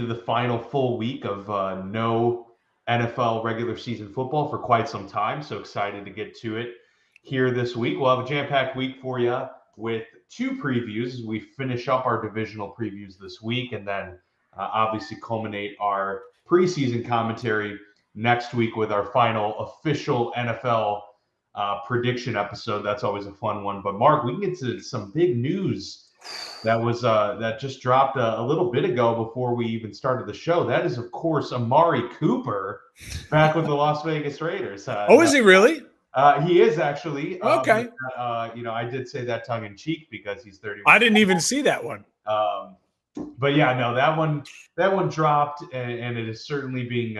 the final full week of no NFL regular season football for quite some time. So excited to get to it here this week. We'll have a jam-packed week for you with two previews as we finish up our divisional previews this week, and then obviously culminate our preseason commentary next week with our final official NFL prediction episode. That's always a fun one. But Mark, we can get to some big news that just dropped a little bit ago before we even started the show. That is, of course, Amari Cooper back with the Las Vegas Raiders. Is he really? He is actually. Okay. I did say that tongue in cheek because he's 30. I didn't even see that one. But yeah, no, that one dropped, and it is certainly being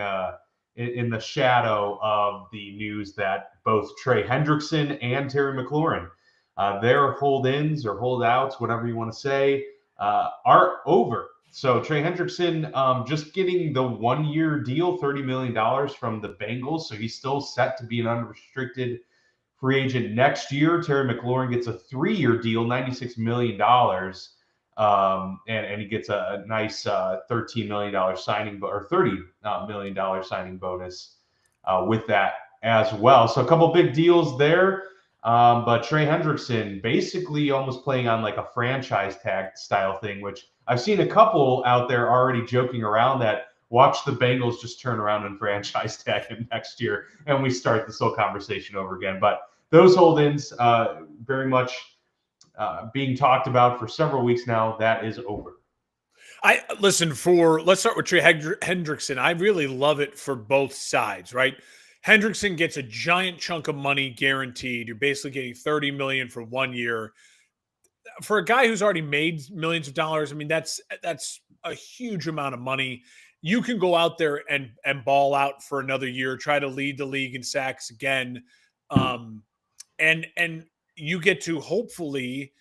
in the shadow of the news that both Trey Hendrickson and Terry McLaurin, their hold-ins or holdouts, whatever you want to say, are over. So Trey Hendrickson just getting the 1-year deal, $30 million from the Bengals. So he's still set to be an unrestricted free agent next year. Terry McLaurin gets a 3-year deal, $96 million. And he gets a nice $13 million signing, or $30 million signing bonus with that as well. So a couple big deals there. But Trey Hendrickson basically almost playing on like a franchise tag style thing, which I've seen a couple out there already joking around that watch the Bengals just turn around and franchise tag him next year, and we start this whole conversation over again. But those hold-ins very much being talked about for several weeks now. That is over. Let's start with Trey Hendrickson. I really love it for both sides, right? Hendrickson gets a giant chunk of money guaranteed. You're basically getting $30 million for 1 year. For a guy who's already made millions of dollars, I mean, that's a huge amount of money. You can go out there and ball out for another year, try to lead the league in sacks again. And you get to hopefully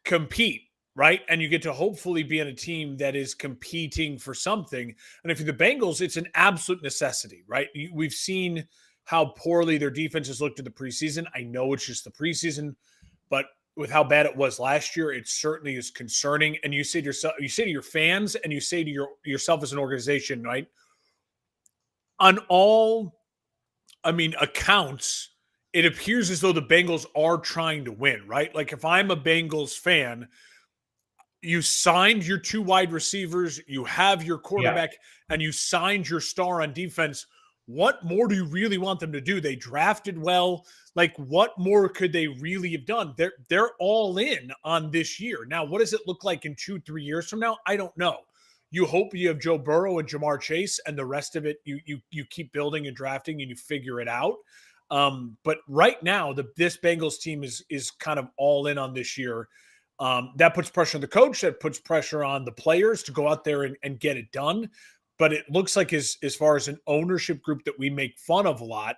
compete, right? And you get to hopefully be on a team that is competing for something. And if you're the Bengals, it's an absolute necessity, right? We've seen how poorly their defense has looked in the preseason. I know it's just the preseason, but with how bad it was last year, it certainly is concerning. And you say to your fans, and you say to yourself as an organization, right? On all, accounts, it appears as though the Bengals are trying to win, right? Like if I'm a Bengals fan, you signed your 2 wide receivers, you have your quarterback, and you signed your star on defense. What more do you really want them to do? They drafted well. Like, what more could they really have done? They're all in on this year. Now, what does it look like in 2-3 years from now? I don't know. You hope you have Joe Burrow and Jamar Chase, and the rest of it, you keep building and drafting and you figure it out. But right now, this Bengals team is kind of all in on this year. That puts pressure on the coach. That puts pressure on the players to go out there and get it done. But it looks like as far as an ownership group that we make fun of a lot,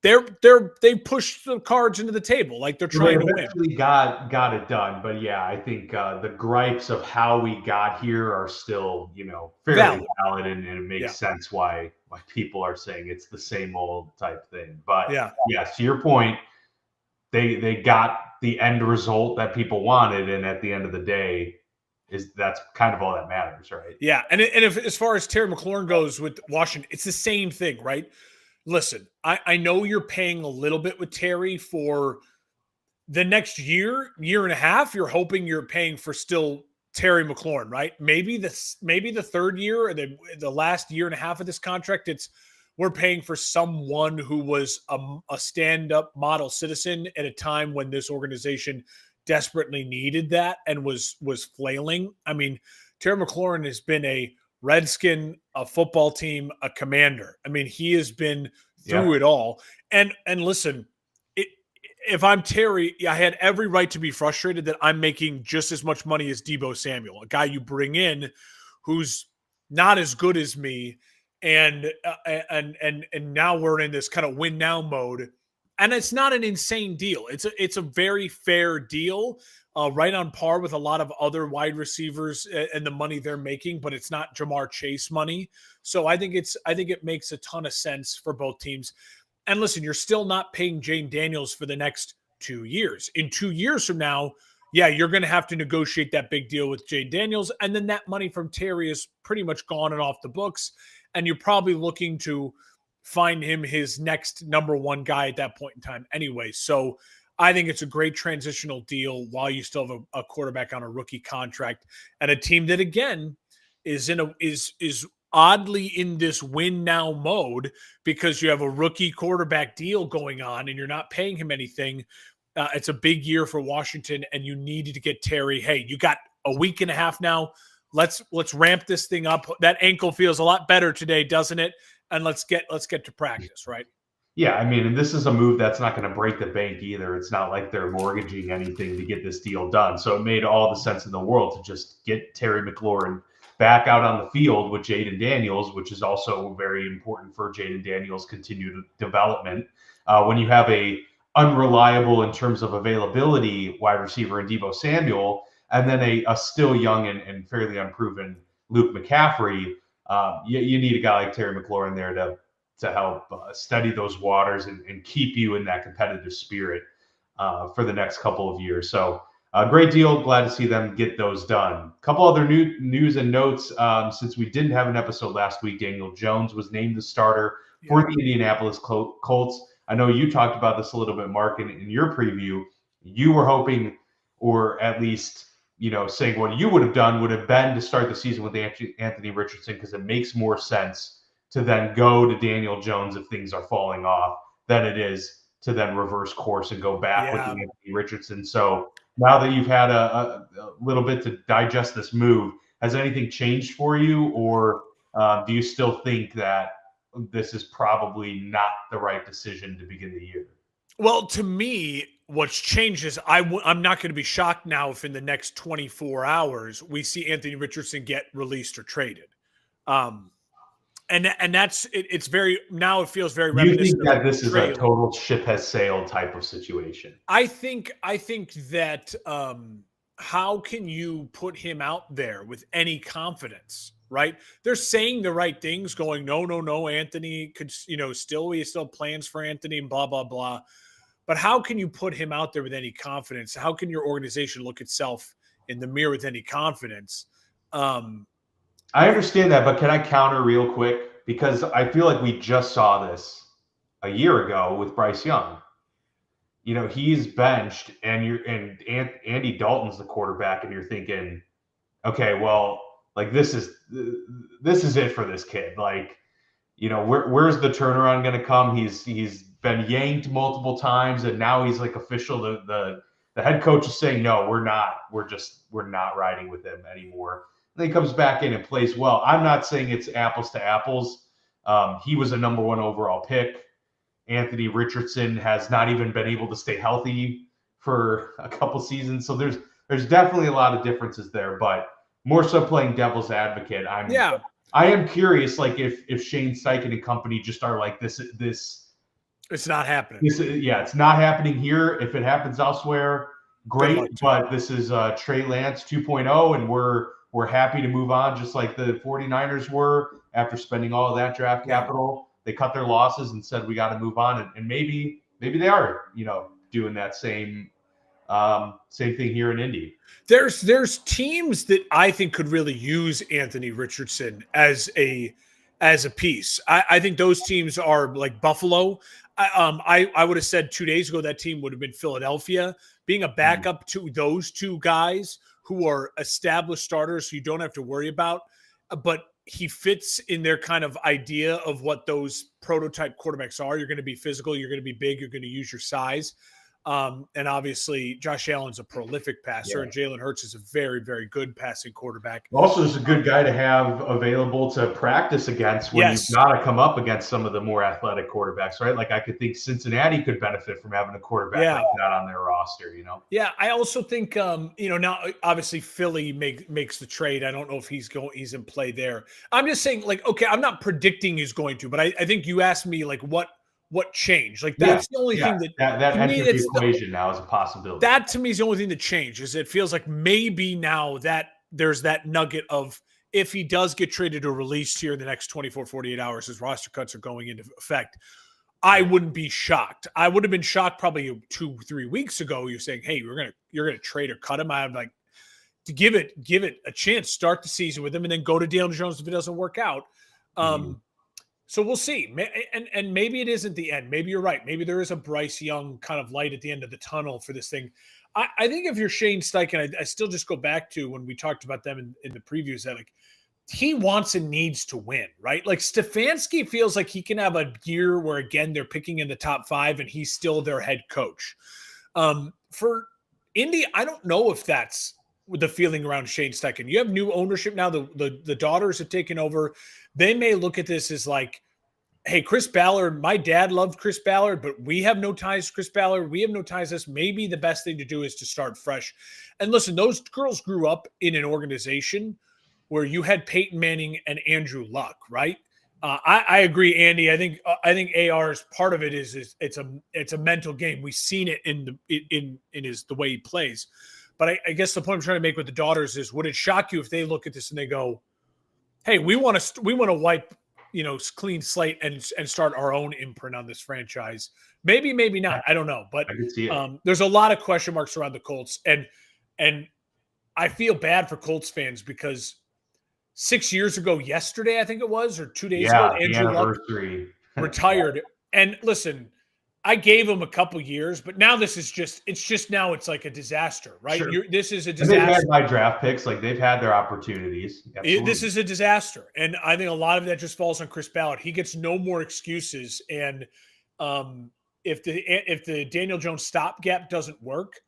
they pushed the cards into the table, like they're trying to win. Got it done, but yeah, I think the gripes of how we got here are still fairly valid, and it makes sense why people are saying it's the same old type thing. But yes, to your point, they got the end result that people wanted, and at the end of the day, that's kind of all that matters, right? Yeah, and if as far as Terry McLaurin goes with Washington, it's the same thing, right? Listen, I know you're paying a little bit with Terry for the next year and a half. You're hoping you're paying for still Terry McLaurin, right? Maybe the third year or the last year and a half of this contract, we're paying for someone who was a stand-up model citizen at a time when this organization desperately needed that and was flailing. I mean, Terry McLaurin has been a Redskin, a football team, a commander. I mean, he has been through it all. And listen, if I'm Terry, I had every right to be frustrated that I'm making just as much money as Deebo Samuel, a guy you bring in who's not as good as me. And now we're in this kind of win now mode. And it's not an insane deal. It's a very fair deal, right on par with a lot of other wide receivers and the money they're making, but it's not Jamar Chase money. So I think it makes a ton of sense for both teams. And listen, you're still not paying Jane Daniels for the next 2 years. In 2 years from now, yeah, you're going to have to negotiate that big deal with Jay Daniels. And then that money from Terry is pretty much gone and off the books. And you're probably looking to find him his next number one guy at that point in time anyway. So I think it's a great transitional deal while you still have a quarterback on a rookie contract and a team that, again, is oddly in this win now mode because you have a rookie quarterback deal going on and you're not paying him anything. It's a big year for Washington, and you needed to get Terry. Hey, you got a week and a half now. Let's ramp this thing up. That ankle feels a lot better today, doesn't it? And let's get to practice, right? Yeah, I mean, and this is a move that's not going to break the bank either. It's not like they're mortgaging anything to get this deal done. So it made all the sense in the world to just get Terry McLaurin back out on the field with Jayden Daniels, which is also very important for Jayden Daniels' continued development. When you have a unreliable in terms of availability wide receiver in Deebo Samuel, and then a still young and fairly unproven Luke McCaffrey, you need a guy like Terry McLaurin there to help steady those waters and keep you in that competitive spirit for the next couple of years. So great deal. Glad to see them get those done. A couple other news and notes. Since we didn't have an episode last week, Daniel Jones was named the starter for the Indianapolis Colts. I know you talked about this a little bit, Mark, in your preview. You were hoping, or at least, saying what you would have done would have been to start the season with Anthony Richardson, because it makes more sense to then go to Daniel Jones if things are falling off than it is to then reverse course and go back with Anthony Richardson. So now that you've had a little bit to digest this move, has anything changed for you, or do you still think that this is probably not the right decision to begin the year? Well, to me, what's changed is I'm not going to be shocked now if in the next 24 hours we see Anthony Richardson get released or traded. And that's it's very, now it feels very reminiscent. You think that this is a total ship has sailed type of situation? I think that how can you put him out there with any confidence, right? They're saying the right things, going, no, Anthony could, we still have plans for Anthony and blah, blah, blah. But how can you put him out there with any confidence? How can your organization look itself in the mirror with any confidence? I understand that, but can I counter real quick? Because I feel like we just saw this a year ago with Bryce Young. He's benched, and Andy Dalton's the quarterback, and you're thinking, okay, well, like this is it for this kid. Like, where's the turnaround going to come? He's been yanked multiple times, and now he's like official. The head coach is saying, no, we're not. We're not riding with him anymore. Then he comes back in and plays well. I'm not saying it's apples to apples. He was a number one overall pick. Anthony Richardson has not even been able to stay healthy for a couple seasons. So there's definitely a lot of differences there, but more so playing devil's advocate. I am curious, like if Shane Steichen and company just are like this. It's not happening. It's not happening here. If it happens elsewhere, great. But this is Trey Lance 2.0, and we're happy to move on, just like the 49ers were after spending all of that draft capital. They cut their losses and said, we got to move on. And maybe they are, doing that same thing here in Indy. There's teams that I think could really use Anthony Richardson as a piece. I think those teams are like Buffalo. I would have said 2 days ago that team would have been Philadelphia. Being a backup to those two guys who are established starters who you don't have to worry about, but he fits in their kind of idea of what those prototype quarterbacks are. You're going to be physical. You're going to be big. You're going to use your size. And obviously Josh Allen's a prolific passer, and Jalen Hurts is a very, very good passing quarterback. Also, is a good guy to have available to practice against when you've got to come up against some of the more athletic quarterbacks, right? Like I could think Cincinnati could benefit from having a quarterback like that on their roster, Yeah, I also think, now obviously Philly makes the trade. I don't know if he's in play there. I'm just saying, like, okay, I'm not predicting he's going to, but I think you asked me like what changed? Like that's the only thing that enters the equation now is a possibility. That to me is the only thing that changed. Is it feels like maybe now that there's that nugget of if he does get traded or released here in the next 24, 48 hours, his roster cuts are going into effect. I wouldn't be shocked. I would have been shocked probably 2-3 weeks ago. You're saying, hey, you're gonna trade or cut him. I'm like, to give it a chance, start the season with him, and then go to Daniel Jones if it doesn't work out. So we'll see. And maybe it isn't the end. Maybe you're right. Maybe there is a Bryce Young kind of light at the end of the tunnel for this thing. I think if you're Shane Steichen, I still just go back to when we talked about them in the previews, that like he wants and needs to win, right? Like Stefanski feels like he can have a year where, again, they're picking in the top 5 and he's still their head coach. For Indy, I don't know if that's the feeling around Shane Steichen. You have new ownership now. The daughters have taken over. They may look at this as like, hey, Chris Ballard, my dad loved Chris Ballard, but we have no ties to Chris Ballard. We have no ties to this. Maybe the best thing to do is to start fresh. And listen, those girls grew up in an organization where you had Peyton Manning and Andrew Luck, right? I agree, Andy. I think AR's part of it is it's a mental game. We've seen it in the way he plays. But I guess the point I'm trying to make with the daughters is, would it shock you if they look at this and they go, hey, we want to wipe, clean slate and start our own imprint on this franchise? Maybe not. I don't know. But I can see it. There's a lot of question marks around the Colts. And I feel bad for Colts fans because 6 years ago yesterday, I think it was, or 2 days ago, Andrew Luck retired. And listen, I gave him a couple years, but now this is it's like a disaster, right? Sure. This is a disaster. And they've had my draft picks. Like, they've had their opportunities. This is a disaster. And I think a lot of that just falls on Chris Ballard. He gets no more excuses. And if the Daniel Jones stopgap doesn't work,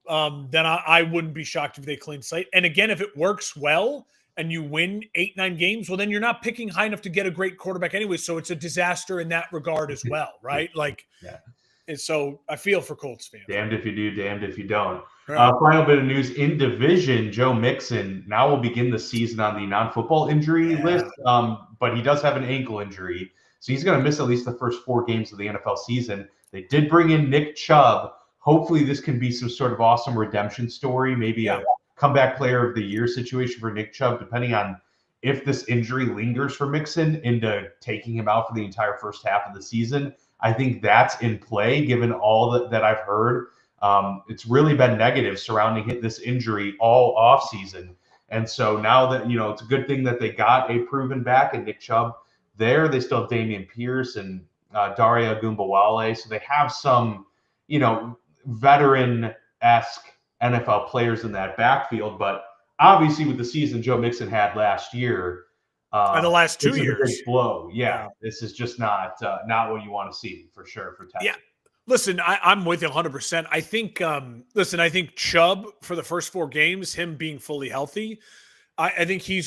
then I wouldn't be shocked if they clean slate. And again, if it works well and you win 8-9 games, well, then you're not picking high enough to get a great quarterback anyway. So it's a disaster in that regard as well, right? Like, yeah. And so I feel for Colts fans. Damned if you do, damned if you don't. Right. Final bit of news in division: Joe Mixon now will begin the season on the non-football injury list, but he does have an ankle injury, so he's going to miss at least the first 4 games of the NFL season. They did bring in Nick Chubb. Hopefully, this can be some sort of awesome redemption story, maybe a comeback player of the year situation for Nick Chubb, depending on if this injury lingers for Mixon into taking him out for the entire first half of the season. I think that's in play, given all that I've heard. It's really been negative surrounding this injury all offseason. And so now that, it's a good thing that they got a proven back and Nick Chubb there. They still have Dameon Pierce and Daria Gumbawale. So they have some, veteran-esque NFL players in that backfield. But obviously with the season Joe Mixon had last year, and the last 2 years, a big blow. Yeah, this is just not what you want to see for sure for Texas. Yeah, listen, I'm with you 100%. I think, I think Chubb for the first 4 games, him being fully healthy, I think he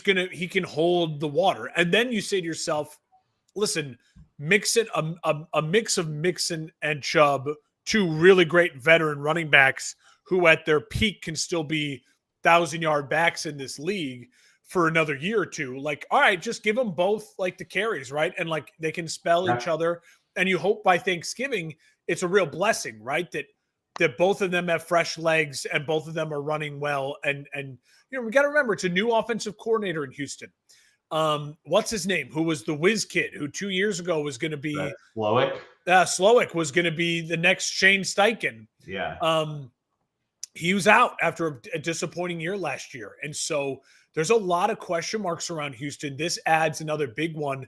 can hold the water. And then you say to yourself, listen, Mixon, a mix of Mixon and Chubb, 2 really great veteran running backs who at their peak can still be 1,000-yard backs in this league for another year or 2. Like, all right, just give them both like the carries, right? And like they can spell each other. And you hope by Thanksgiving it's a real blessing, right? That both of them have fresh legs and both of them are running well. And we got to remember, it's a new offensive coordinator in Houston. What's his name? Who was the whiz kid who 2 years ago was going to be Slowick. Slowick was going to be the next Shane Steichen. Yeah. He was out after a disappointing year last year. And so there's a lot of question marks around Houston. This adds another big one.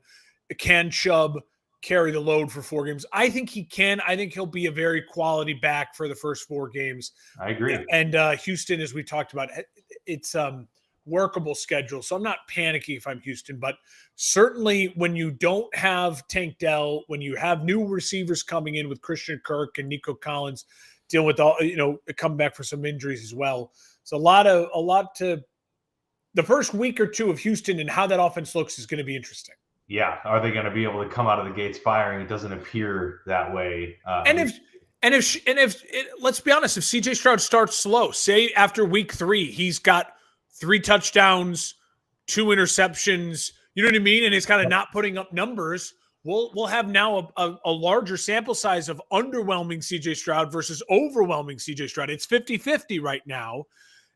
Can Chubb carry the load for 4 games? I think he can. I think he'll be a very quality back for the first 4 games. I agree. And Houston, as we talked about, it's workable schedule. So I'm not panicking if I'm Houston, but certainly when you don't have Tank Dell, when you have new receivers coming in with Christian Kirk and Nico Collins dealing with all, coming back for some injuries as well. So a lot to the first week or 2 of Houston and how that offense looks is going to be interesting. Yeah. Are they going to be able to come out of the gates firing? It doesn't appear that way. If let's be honest, if CJ Stroud starts slow, say after week 3, he's got 3 touchdowns, 2 interceptions, you know what I mean? And he's kind of not putting up numbers. We'll have now a larger sample size of underwhelming CJ Stroud versus overwhelming CJ Stroud. It's 50-50 right now,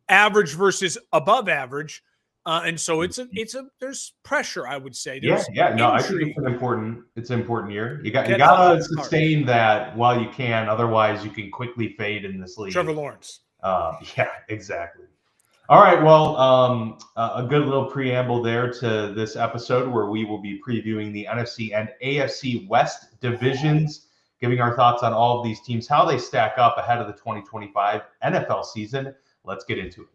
average versus above average. And so there's pressure, I would say. Yeah, There's no, I think intrigue. it's an important year. You Get gotta hot. sustain that while you can, otherwise you can quickly fade in this league. Trevor Lawrence. Yeah, exactly. All right, well, a good little preamble there to this episode where we will be previewing the NFC and AFC West divisions, giving our thoughts on all of these teams, how they stack up ahead of the 2025 NFL season. Let's get into it.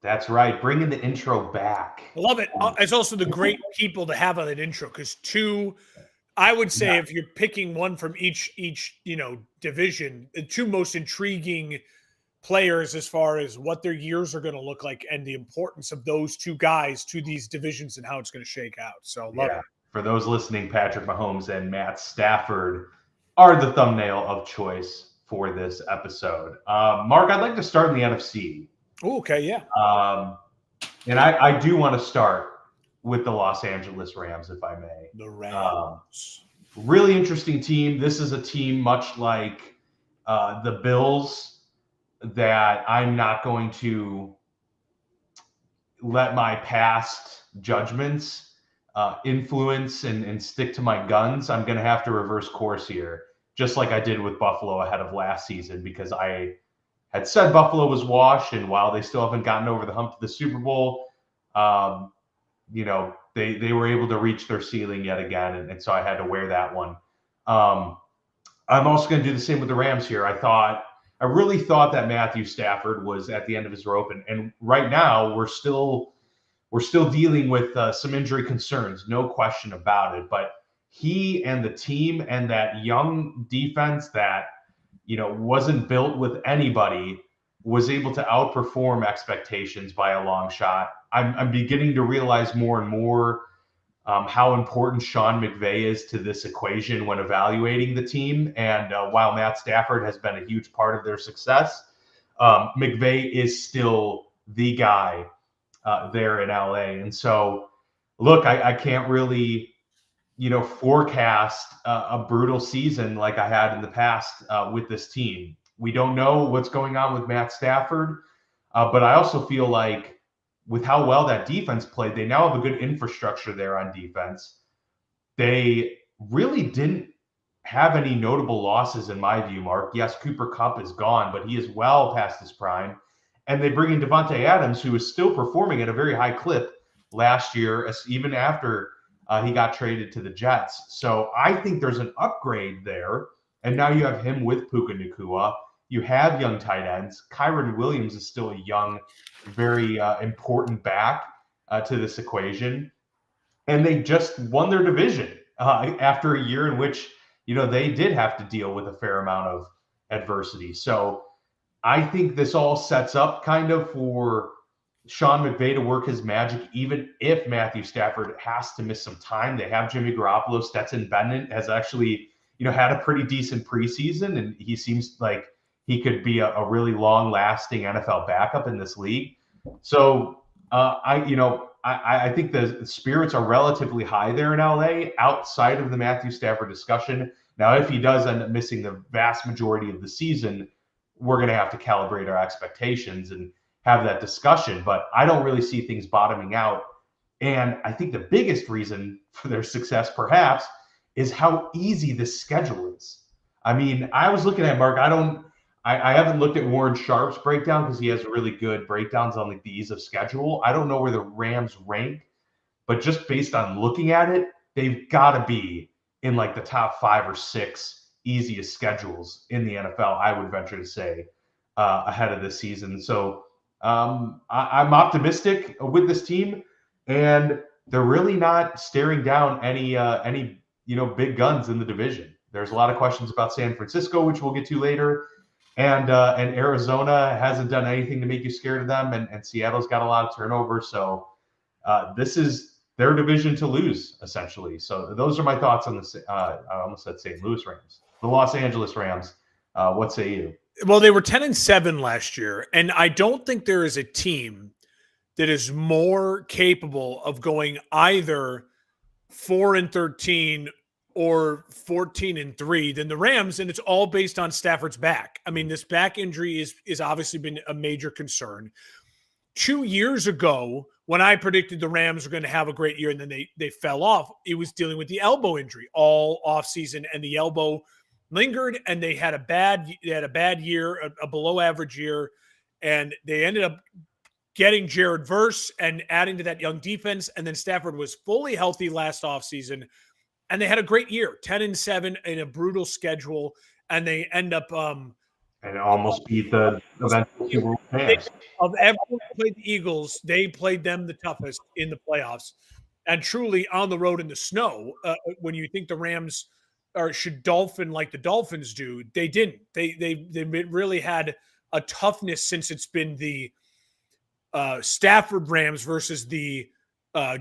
That's right. Bringing the intro back. I love it. It's also the great people to have on that intro because I would say if you're picking one from each division, the two most intriguing players as far as what their years are going to look like and the importance of those two guys to these divisions and how it's going to shake out. So love it. For those listening, Patrick Mahomes and Matt Stafford are the thumbnail of choice for this episode. Mark, I'd like to start in the NFC. Okay, yeah. And I do want to start with the Los Angeles Rams, if I may. The Rams. Really interesting team. This is a team much like the Bills that I'm not going to let my past judgments influence and stick to my guns. I'm going to have to reverse course here, just like I did with Buffalo ahead of last season, because I had said Buffalo was washed, and while they still haven't gotten over the hump to the Super Bowl, they were able to reach their ceiling yet again, and so I had to wear that one. I'm also going to do the same with the Rams here. I really thought that Matthew Stafford was at the end of his rope, and right now we're still dealing with some injury concerns, no question about it. But he and the team and that young defense that wasn't built with anybody was able to outperform expectations by a long shot. I'm beginning to realize more and more how important Sean McVay is to this equation when evaluating the team. And while Matt Stafford has been a huge part of their success, McVay is still the guy there in LA. And so, look, I can't really forecast a brutal season like I had in the past with this team. We don't know what's going on with Matt Stafford, but I also feel like with how well that defense played, they now have a good infrastructure there on defense. They really didn't have any notable losses in my view, Mark. Yes, Cooper Kupp is gone, but he is well past his prime. And they bring in Devontae Adams, who is still performing at a very high clip last year, even after he got traded to the Jets. So I think there's an upgrade there. And now you have him with Puka Nacua. You have young tight ends. Kyren Williams is still a young, very important back to this equation. And they just won their division after a year in which, they did have to deal with a fair amount of adversity. So I think this all sets up kind of for Sean McVay to work his magic, even if Matthew Stafford has to miss some time. They have Jimmy Garoppolo. Stetson Bennett has actually, had a pretty decent preseason, and he seems like he could be a really long-lasting NFL backup in this league. So I think the spirits are relatively high there in LA outside of the Matthew Stafford discussion. Now, if he does end up missing the vast majority of the season, we're going to have to calibrate our expectations and have that discussion. But I don't really see things bottoming out. And I think the biggest reason for their success, perhaps, is how easy this schedule is. I mean, I was looking at, Mark, I haven't looked at Warren Sharp's breakdown because he has really good breakdowns on like the ease of schedule. I don't know where the Rams rank, but just based on looking at it, they've got to be in like the top 5 or 6 easiest schedules in the NFL, I would venture to say, ahead of this season. So I'm optimistic with this team, and they're really not staring down any big guns in the division. There's a lot of questions about San Francisco, which we'll get to later. And Arizona hasn't done anything to make you scared of them, and Seattle's got a lot of turnover. So this is their division to lose, essentially. So those are my thoughts on the I almost said St. Louis Rams, the Los Angeles Rams. What say you? Well, they were 10-7 last year, and I don't think there is a team that is more capable of going either 4-13 or 14-3 than the Rams, and it's all based on Stafford's back. I mean, this back injury is obviously been a major concern. 2 years ago, when I predicted the Rams were going to have a great year and then they fell off, it was dealing with the elbow injury all offseason, and the elbow lingered, and they had a bad year, a below average year, and they ended up getting Jared Verse and adding to that young defense. And then Stafford was fully healthy last offseason, and they had a great year, 10-7 in a brutal schedule, and they end up and almost beat the eventual Super Bowl champs. Of everyone who played the Eagles, they played them the toughest in the playoffs, and truly on the road in the snow. When you think the Rams should dolphin like the Dolphins do, they didn't. They really had a toughness since it's been the Stafford Rams versus the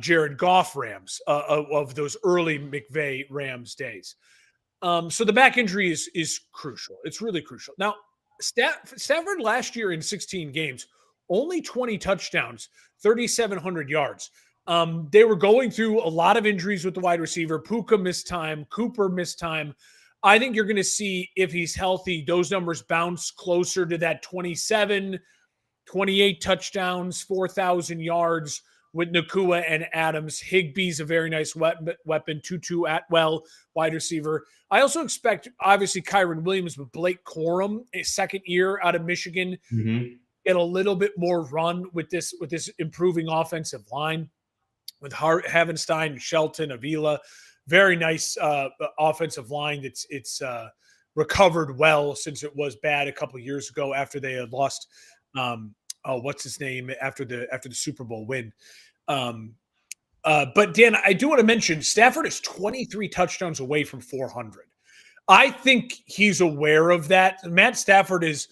Jared Goff Rams of those early McVay Rams days. So the back injury is crucial. It's really crucial. Now, Stafford last year in 16 games, only 20 touchdowns, 3,700 yards. They were going through a lot of injuries with the wide receiver. Puka missed time. Cooper missed time. I think you're going to see, if he's healthy, those numbers bounce closer to that 27, 28 touchdowns, 4,000 yards with Nacua and Adams. Higbee's a very nice weapon. Tutu Atwell, wide receiver. I also expect, obviously, Kyren Williams with Blake Corum, a second year out of Michigan, get a little bit more run with this improving offensive line with Havenstein, Shelton, Avila. Very nice offensive line. It's recovered well since it was bad a couple of years ago after they had lost what's his name after the Super Bowl win. But Dan, I do want to mention Stafford is 23 touchdowns away from 400. I think he's aware of that. Matt Stafford is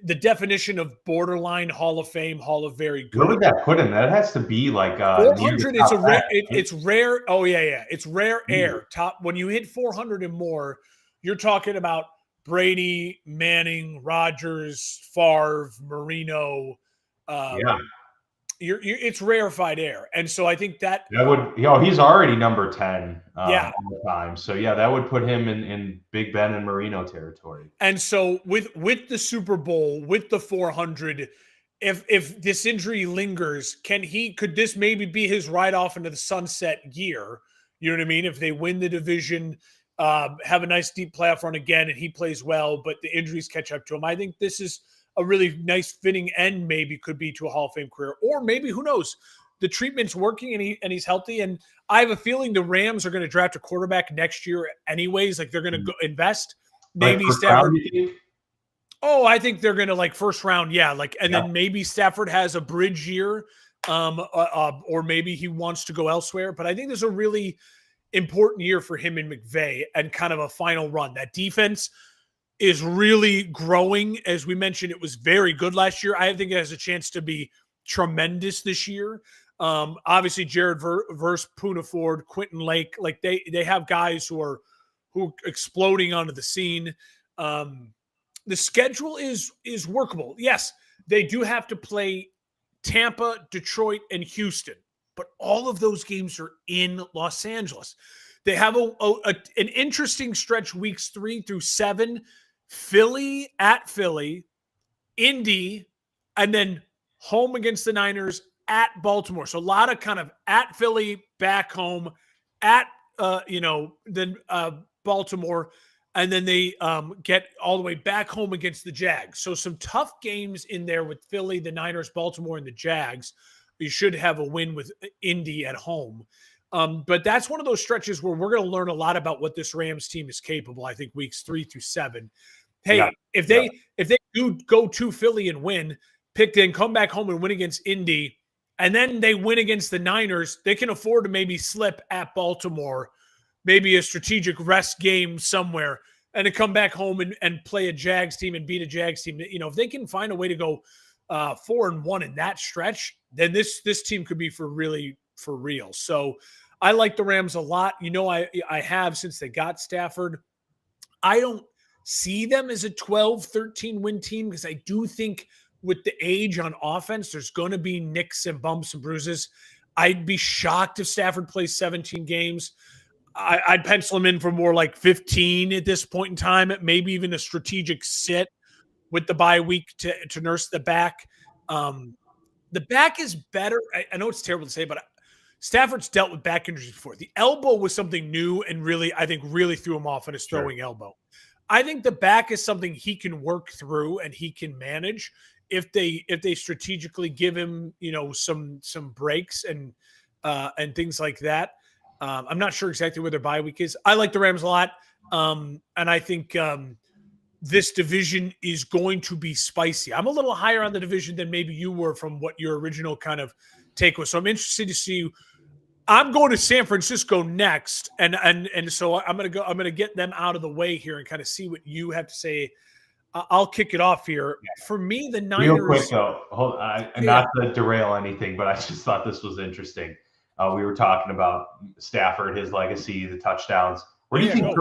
the definition of borderline Hall of Fame, Hall of Very Good. Where would that put him? That has to be like 400 is it's rare. Oh yeah. It's rare air. Top when you hit 400 and more, you're talking about Brady, Manning, Rodgers, Favre, Marino. It's rarefied air, and so I think that would. He's already number 10 all the time. So that would put him in Big Ben and Marino territory. And so with the Super Bowl, with the 400, if this injury lingers, could this maybe be his ride off into the sunset year? You know what I mean? If they win the division, have a nice deep playoff run again, and he plays well, but the injuries catch up to him. I think this is a really nice fitting end, maybe could be to a Hall of Fame career, or maybe, who knows, the treatment's working and he's healthy. And I have a feeling the Rams are going to draft a quarterback next year anyways. Like, they're going to go invest. Maybe Stafford. I think they're going to first round. Yeah. Then maybe Stafford has a bridge year, or maybe he wants to go elsewhere. But I think there's a really important year for him in McVay and kind of a final run. That defense is really growing. As we mentioned, it was very good last year. I think it has a chance to be tremendous this year. Obviously, Jared Verse, Poona Ford, Quentin Lake, they have guys who are exploding onto the scene. The schedule is workable. Yes, they do have to play Tampa, Detroit, and Houston, but all of those games are in Los Angeles. They have an interesting stretch, weeks 3 through 7. Philly at Philly, Indy, and then home against the Niners at Baltimore. So a lot of kind of at Philly, back home, at then Baltimore, and then they get all the way back home against the Jags. So some tough games in there with Philly, the Niners, Baltimore, and the Jags. You should have a win with Indy at home. But that's one of those stretches where we're going to learn a lot about what this Rams team is capable. I think weeks 3 through 7. Hey, if they do go to Philly and win, then come back home and win against Indy, and then they win against the Niners, they can afford to maybe slip at Baltimore, maybe a strategic rest game somewhere, and to come back home and play a Jags team and beat a Jags team. If they can find a way to go 4-1 in that stretch, then this team could be for real. So I like the Rams a lot. I have since they got Stafford. I don't see them as a 12-13 win team because I do think with the age on offense, there's going to be nicks and bumps and bruises. I'd be shocked if Stafford plays 17 games. I'd pencil him in for more like 15 at this point in time, maybe even a strategic sit with the bye week to nurse the back. The back is better. I know it's terrible to say, but Stafford's dealt with back injuries before. The elbow was something new and really, I think, really threw him off in his throwing elbow. I think the back is something he can work through and he can manage if they strategically give him, some breaks and things like that. I'm not sure exactly where their bye week is. I like the Rams a lot. And I think this division is going to be spicy. I'm a little higher on the division than maybe you were from what your original kind of take was. So I'm interested to see. I'm going to San Francisco next, and so I'm going to get them out of the way here and kind of see what you have to say. I'll kick it off here. For me, the Niners. Real quick though, not to derail anything, but I just thought this was interesting. We were talking about Stafford, his legacy, the touchdowns. Where do you think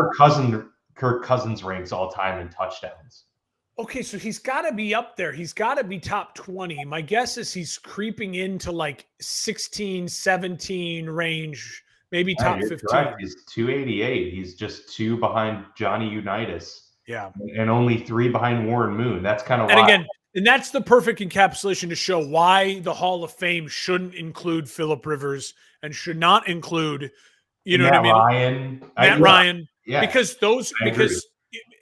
Kirk Cousins ranks all time in touchdowns? Okay, so he's got to be up there. He's got to be top 20. My guess is he's creeping into like 16, 17 range, maybe top 15. Correct. He's 288. He's just 2 behind Johnny Unitas. Yeah. And only 3 behind Warren Moon. That's kind of wild. And again, that's the perfect encapsulation to show why the Hall of Fame shouldn't include Phillip Rivers and should not include, Matt Ryan. Matt Ryan. Yeah. Because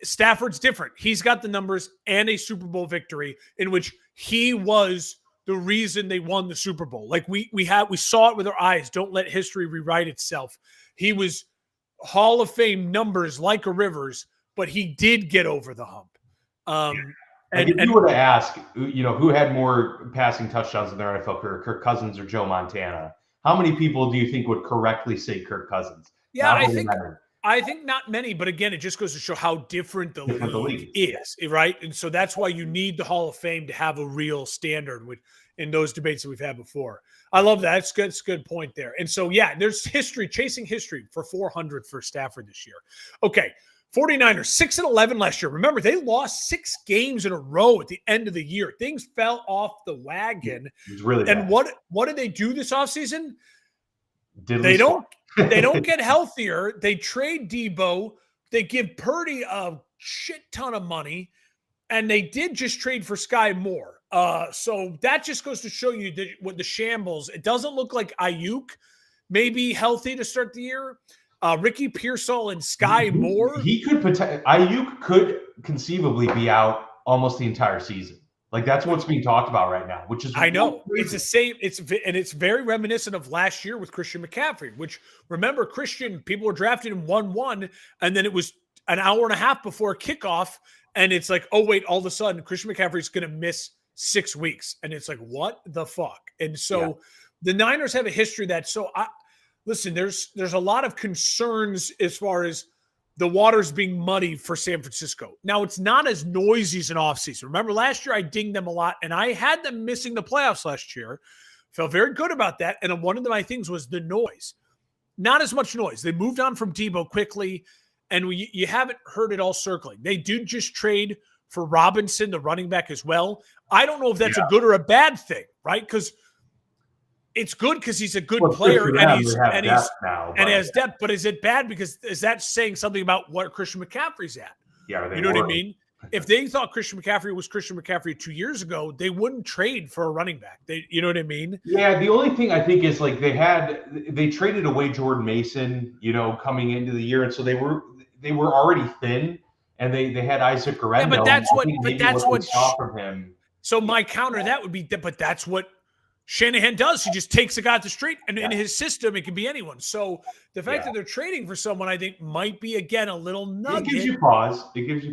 Stafford's different. He's got the numbers and a Super Bowl victory in which he was the reason they won the Super Bowl. Like we saw it with our eyes. Don't let history rewrite itself. He was Hall of Fame numbers like a Rivers, but he did get over the hump. And if you were to ask, who had more passing touchdowns in their NFL career, Kirk Cousins or Joe Montana, how many people do you think would correctly say Kirk Cousins? Yeah, I think not many, but again, it just goes to show how different the league is, right? And so that's why you need the Hall of Fame to have a real standard in those debates that we've had before. I love that. It's good. It's a good point there. And so, yeah, there's history, chasing history for 400 for Stafford this year. Okay, 49ers, 6-11 last year. Remember, they lost 6 games in a row at the end of the year. Things fell off the wagon. It was really bad. What did they do this offseason? They don't get healthier. They trade Debo. They give Purdy a shit ton of money, and they did just trade for Sky Moore. So that just goes to show you what the shambles. It doesn't look like Ayuk may be healthy to start the year. Ricky Pearsall and Sky Moore. Ayuk could conceivably be out almost the entire season. Like that's what's being talked about right now, which is I know it's the same. It's very reminiscent of last year with Christian McCaffrey. Which remember, people were drafting him 1-1, and then it was an hour and a half before kickoff, and it's like, oh wait, all of a sudden Christian McCaffrey's going to miss 6 weeks, and it's like, what the fuck? And so the Niners have a history that. So listen, there's a lot of concerns as far as the water's being muddy for San Francisco. Now, it's not as noisy as an offseason. Remember, last year I dinged them a lot, and I had them missing the playoffs last year. Felt very good about that, and one of my things was the noise. Not as much noise. They moved on from Debo quickly, and you haven't heard it all circling. They did just trade for Robinson, the running back, as well. I don't know if that's a good or a bad thing, right? Because it's good because he's a good player and has depth. But is it bad because is that saying something about what Christian McCaffrey's at? Yeah, you know what I mean? If they thought Christian McCaffrey was Christian McCaffrey 2 years ago, they wouldn't trade for a running back. You know what I mean? Yeah, the only thing I think is like they traded away Jordan Mason, coming into the year, and so they were already thin, and they had Isaac Guerrero. Yeah, but that's what saw from him. So my counter that would be, but that's what Shanahan does. He just takes a guy off the street, and in his system, it can be anyone. So the fact that they're trading for someone, I think, might be, again, a little nugget. It gives you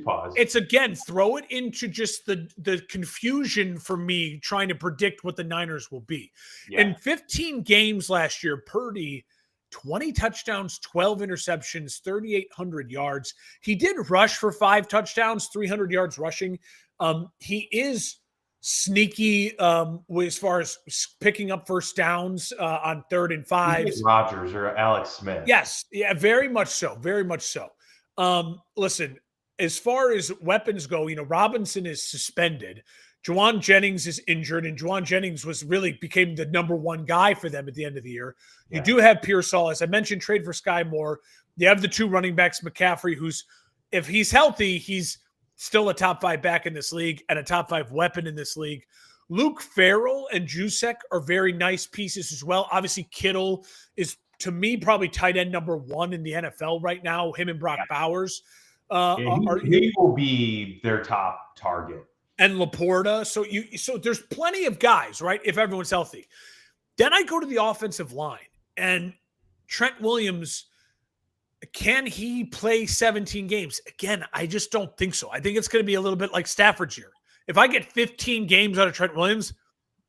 pause. It's, again, throw it into just the confusion for me trying to predict what the Niners will be. Yeah. In 15 games last year, Purdy, 20 touchdowns, 12 interceptions, 3,800 yards. He did rush for 5 touchdowns, 300 yards rushing. He is sneaky as far as picking up first downs on 3rd and 5. Rodgers or Alex Smith. Yes. Yeah, very much so. Very much so. Listen, as far as weapons go, Robinson is suspended. Juwan Jennings is injured, and Juwan Jennings became the number one guy for them at the end of the year. Yeah. You do have Pearsall, as I mentioned, trade for Sky Moore. You have the two running backs, McCaffrey, who's, if he's healthy, he's still a top 5 back in this league and a top 5 weapon in this league. Luke Farrell and Juszczyk are very nice pieces as well. Obviously, Kittle is, to me, probably tight end number 1 in the NFL right now, him and Brock Bowers. He will be their top target. And Laporta. So there's plenty of guys, right, if everyone's healthy. Then I go to the offensive line. And Trent Williams, can he play 17 games? Again, I just don't think so. I think it's going to be a little bit like Stafford's year. If I get 15 games out of Trent Williams,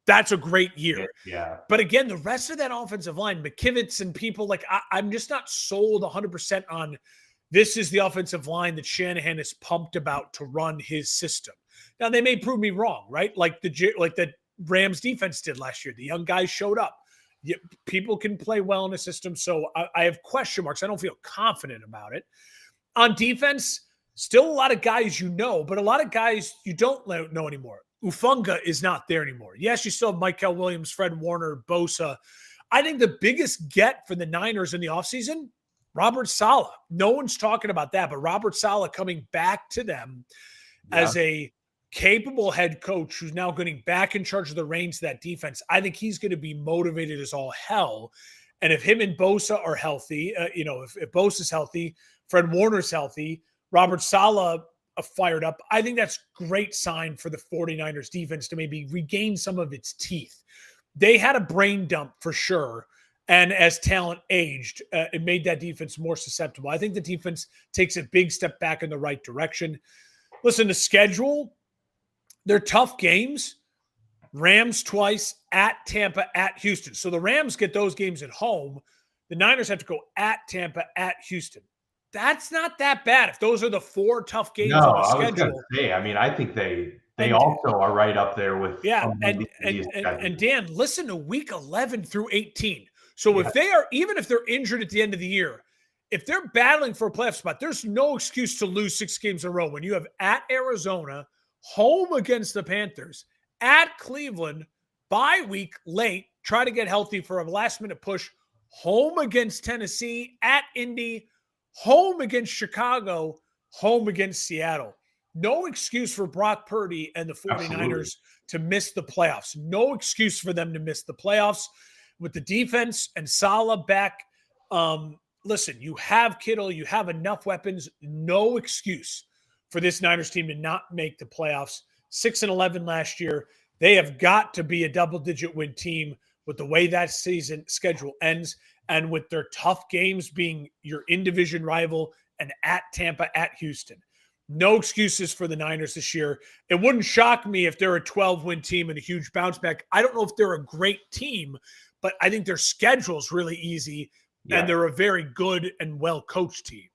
that's a great year. Yeah. But again, the rest of that offensive line, McKivitz and people, like I'm just not sold 100% on this is the offensive line that Shanahan is pumped about to run his system. Now, they may prove me wrong, right? Like the Rams defense did last year. The young guys showed up. People can play well in a system, so I have question marks. I don't feel confident about it. On defense, still a lot of guys but a lot of guys you don't know anymore. Ufunga is not there anymore. Yes, you still have Michael Williams, Fred Warner, Bosa. I think the biggest get for the Niners in the offseason, Robert Saleh. No one's talking about that, but Robert Saleh coming back to them as a capable head coach who's now getting back in charge of the reins of that defense. I think he's going to be motivated as all hell. And if him and Bosa are healthy, if Bosa's healthy, Fred Warner's healthy, Robert Saleh fired up, I think that's great sign for the 49ers defense to maybe regain some of its teeth. They had a brain dump for sure. And as talent aged, it made that defense more susceptible. I think the defense takes a big step back in the right direction. Listen, the schedule, they're tough games. Rams twice, at Tampa, at Houston. So the Rams get those games at home. The Niners have to go at Tampa, at Houston. That's not that bad. If those are the 4 tough games on the schedule. I was going to say, I mean, I think they also are right up there with. Yeah, and Dan, listen to week 11 through 18. So if they are, even if they're injured at the end of the year, if they're battling for a playoff spot, there's no excuse to lose 6 games in a row when you have at Arizona, home against the Panthers, at Cleveland, bye week late, try to get healthy for a last-minute push, home against Tennessee, at Indy, home against Chicago, home against Seattle. No excuse for Brock Purdy and the 49ers to miss the playoffs. No excuse for them to miss the playoffs. With the defense and Saleh back, listen, you have Kittle, you have enough weapons, no excuse for this Niners team to not make the playoffs. 6-11 last year. They have got to be a double-digit win team with the way that season schedule ends and with their tough games being your in-division rival and at Tampa, at Houston. No excuses for the Niners this year. It wouldn't shock me if they're a 12-win team and a huge bounce back. I don't know if they're a great team, but I think their schedule's really easy, and they're a very good and well-coached team.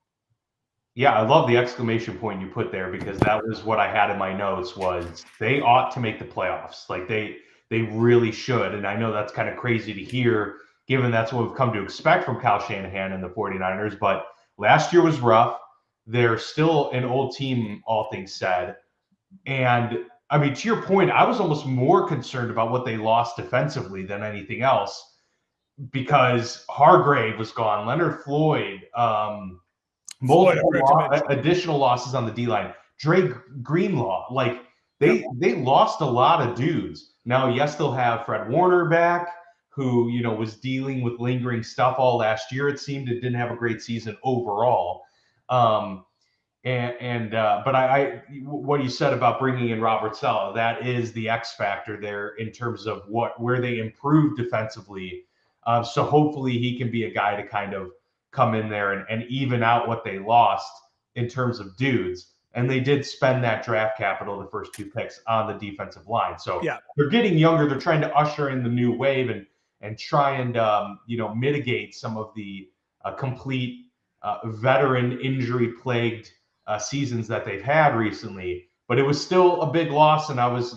Yeah, I love the exclamation point you put there because that was what I had in my notes was they ought to make the playoffs. Like they really should. And I know that's kind of crazy to hear given that's what we've come to expect from Kyle Shanahan and the 49ers. But last year was rough. They're still an old team, all things said. And I mean, to your point, I was almost more concerned about what they lost defensively than anything else because Hargrave was gone, Leonard Floyd, multiple additional losses on the D-line. Dre Greenlaw, like they lost a lot of dudes. Now, yes, they'll have Fred Warner back, who was dealing with lingering stuff all last year. It seemed it didn't have a great season overall. But what you said about bringing in Robert Saleh, that is the X factor there in terms of where they improved defensively. So hopefully he can be a guy to kind of come in there and even out what they lost in terms of dudes. And they did spend that draft capital, the first 2 picks, on the defensive line. So they're getting younger. They're trying to usher in the new wave and try and mitigate some of the complete veteran injury-plagued seasons that they've had recently. But it was still a big loss, and I was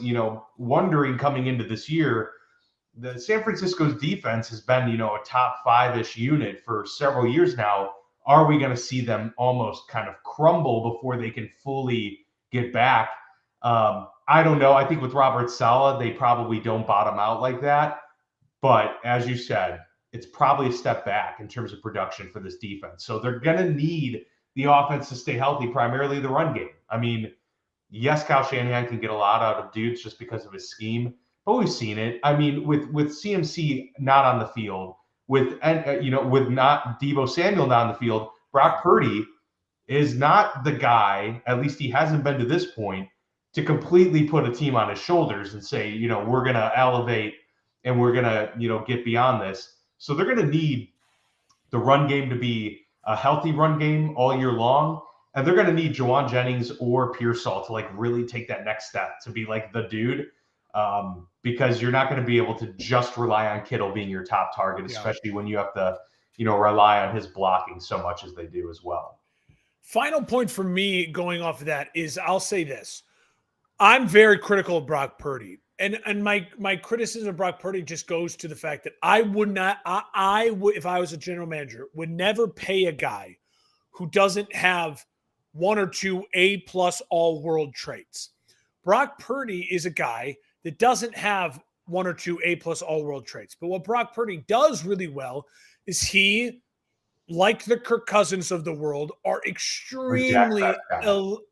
wondering coming into this year, the San Francisco's defense has been, a top 5-ish unit for several years now. Are we going to see them almost kind of crumble before they can fully get back? I don't know. I think with Robert Saleh, they probably don't bottom out like that. But as you said, it's probably a step back in terms of production for this defense. So they're going to need the offense to stay healthy, primarily the run game. I mean, yes, Kyle Shanahan can get a lot out of dudes just because of his scheme, but we've seen it. I mean, with CMC not on the field, with not Deebo Samuel not on the field, Brock Purdy is not the guy, at least he hasn't been to this point, to completely put a team on his shoulders and say, we're going to elevate and we're going to, get beyond this. So they're going to need the run game to be a healthy run game all year long. And they're going to need Jauan Jennings or Pearsall to really take that next step to be the dude, because you're not going to be able to just rely on Kittle being your top target, especially when you have to, rely on his blocking so much as they do as well. Final point for me going off of that is I'll say this. I'm very critical of Brock Purdy. And my criticism of Brock Purdy just goes to the fact that I would, if I was a general manager, would never pay a guy who doesn't have one or two A+ all-world traits. Brock Purdy is a guy that doesn't have one or two A+ all-world traits. But what Brock Purdy does really well is he, like the Kirk Cousins of the world, are extremely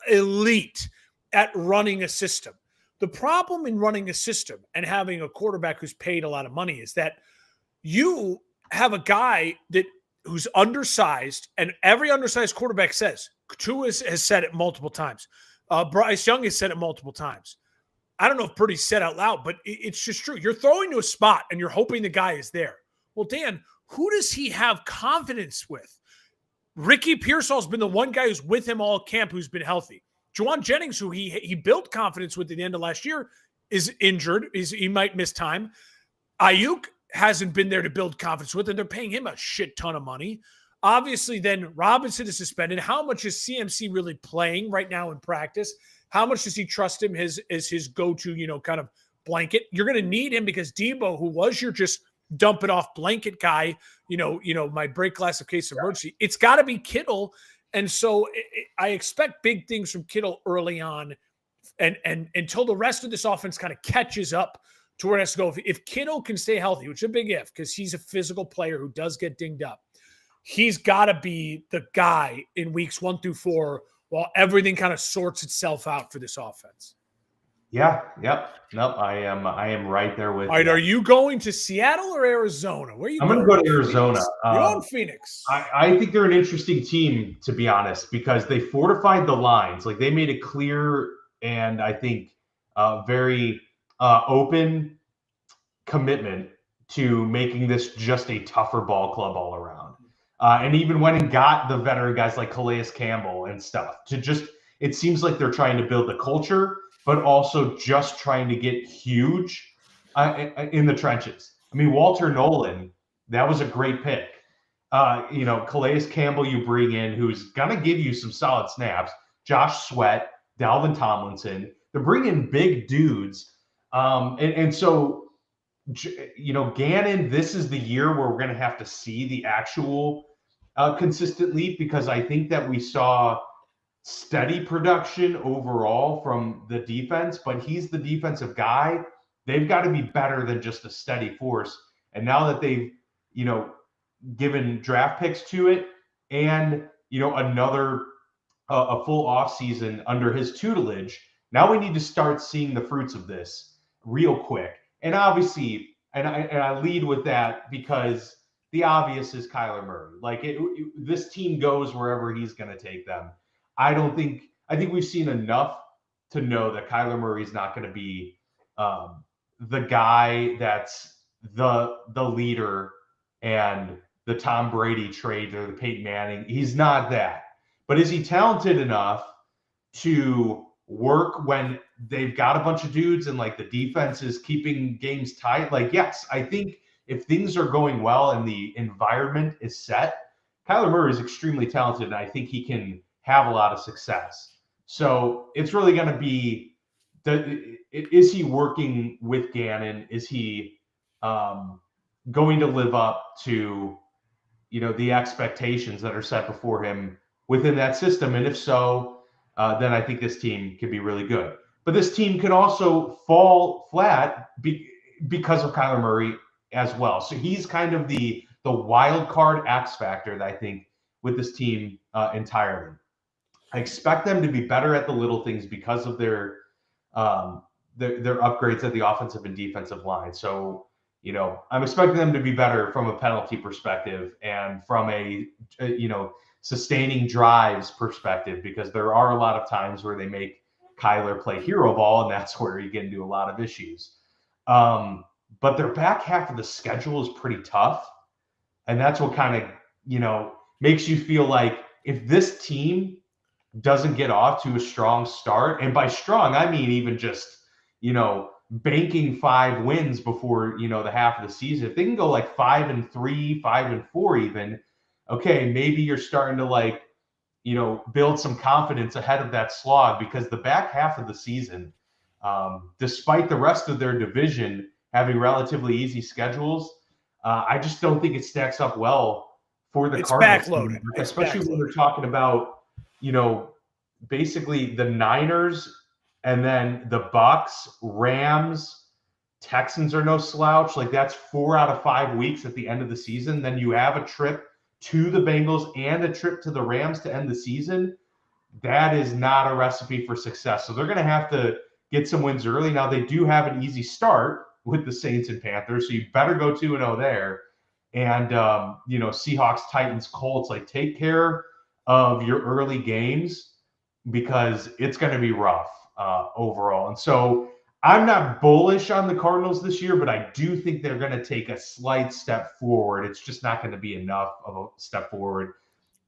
elite at running a system. The problem in running a system and having a quarterback who's paid a lot of money is that you have a guy who's undersized, and every undersized quarterback says, Tua has said it multiple times. Bryce Young has said it multiple times. I don't know if Purdy said out loud, but it's just true. You're throwing to a spot and you're hoping the guy is there. Well, Dan, who does he have confidence with? Ricky Pearsall's been the one guy who's with him all camp who's been healthy. Jauan Jennings, who he built confidence with at the end of last year, is injured. He might miss time. Ayuk hasn't been there to build confidence with, and they're paying him a shit ton of money. Obviously, then Robinson is suspended. How much is CMC really playing right now in practice? How much does he trust him as his go-to, kind of blanket? You're going to need him because Deebo, who was your just dump it off blanket guy, my break glass of case of emergency, it's got to be Kittle. And so I expect big things from Kittle early on, and until the rest of this offense kind of catches up to where it has to go. If Kittle can stay healthy, which is a big if, because he's a physical player who does get dinged up, he's got to be the guy in weeks 1 through 4 while everything kind of sorts itself out for this offense. Yeah. Yep. Nope. I am right there with you. All right. Are you going to Seattle or Arizona? Where are you going to go to Arizona. You're on Phoenix. I think they're an interesting team, to be honest, because they fortified the lines. They made a clear and I think very open commitment to making this just a tougher ball club all around. And even went and got the veteran guys like Calais Campbell and stuff it seems like they're trying to build the culture, but also just trying to get huge in the trenches. I mean, Walter Nolan, that was a great pick. Calais Campbell you bring in, who's going to give you some solid snaps. Josh Sweat, Dalvin Tomlinson. They're bringing big dudes. And so, Gannon, this is the year where we're going to have to see the actual consistent leap, because I think that we saw steady production overall from the defense, but he's the defensive guy. They've got to be better than just a steady force. And now that they've, given draft picks to it and, another a full offseason under his tutelage, now we need to start seeing the fruits of this real quick. And obviously, and I lead with that because the obvious is Kyler Murray. This team goes wherever he's going to take them. I think we've seen enough to know that Kyler Murray is not going to be the guy that's the leader and the Tom Brady trade or the Peyton Manning. He's not that. But is he talented enough to work when they've got a bunch of dudes and the defense is keeping games tight? Yes, I think if things are going well and the environment is set, Kyler Murray is extremely talented, and I think he can have a lot of success. So it's really going to be, is he working with Gannon? Is he going to live up to, the expectations that are set before him within that system? And if so, then I think this team could be really good. But this team could also fall flat because of Kyler Murray as well. So he's kind of the wild card X factor that I think with this team entirely. I expect them to be better at the little things because of their upgrades at the offensive and defensive line. So, I'm expecting them to be better from a penalty perspective and from a sustaining drives perspective, because there are a lot of times where they make Kyler play hero ball, and that's where you get into a lot of issues. But their back half of the schedule is pretty tough. And that's what kind of, makes you feel like if this team doesn't get off to a strong start, and by strong, I mean even just, banking 5 wins before, the half of the season, if they can go like 5-3, 5-4 even, okay, maybe you're starting to build some confidence ahead of that slog, because the back half of the season, despite the rest of their division having relatively easy schedules, I just don't think it stacks up well for the Cardinals. Backloaded. Especially when they're talking about, basically the Niners and then the Bucks, Rams, Texans are no slouch. Like, that's 4 out of 5 weeks at the end of the season. Then you have a trip to the Bengals and a trip to the Rams to end the season. That is not a recipe for success. So they're going to have to get some wins early. Now, they do have an easy start with the Saints and Panthers, so you better go 2-0 there. And, Seahawks, Titans, Colts, take care of your early games, because it's going to be rough overall. And so I'm not bullish on the Cardinals this year, but I do think they're going to take a slight step forward. It's just not going to be enough of a step forward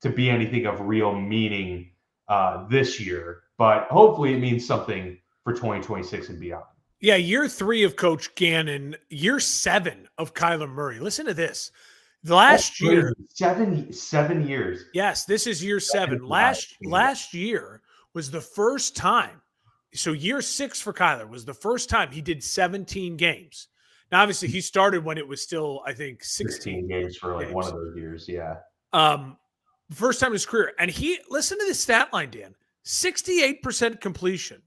to be anything of real meaning this year. But hopefully it means something for 2026 and beyond. Yeah, year 3 of Coach Gannon, year 7 of Kyler Murray. Listen to this. Last year, 7 years. Yes, this is year 7. Last year was the first time. So year 6 for Kyler was the first time he did 17 games. Now, obviously, he started when it was still, I think, 16 games for one of those years. Yeah. First time in his career. And listen to this stat line, Dan. 68% completion,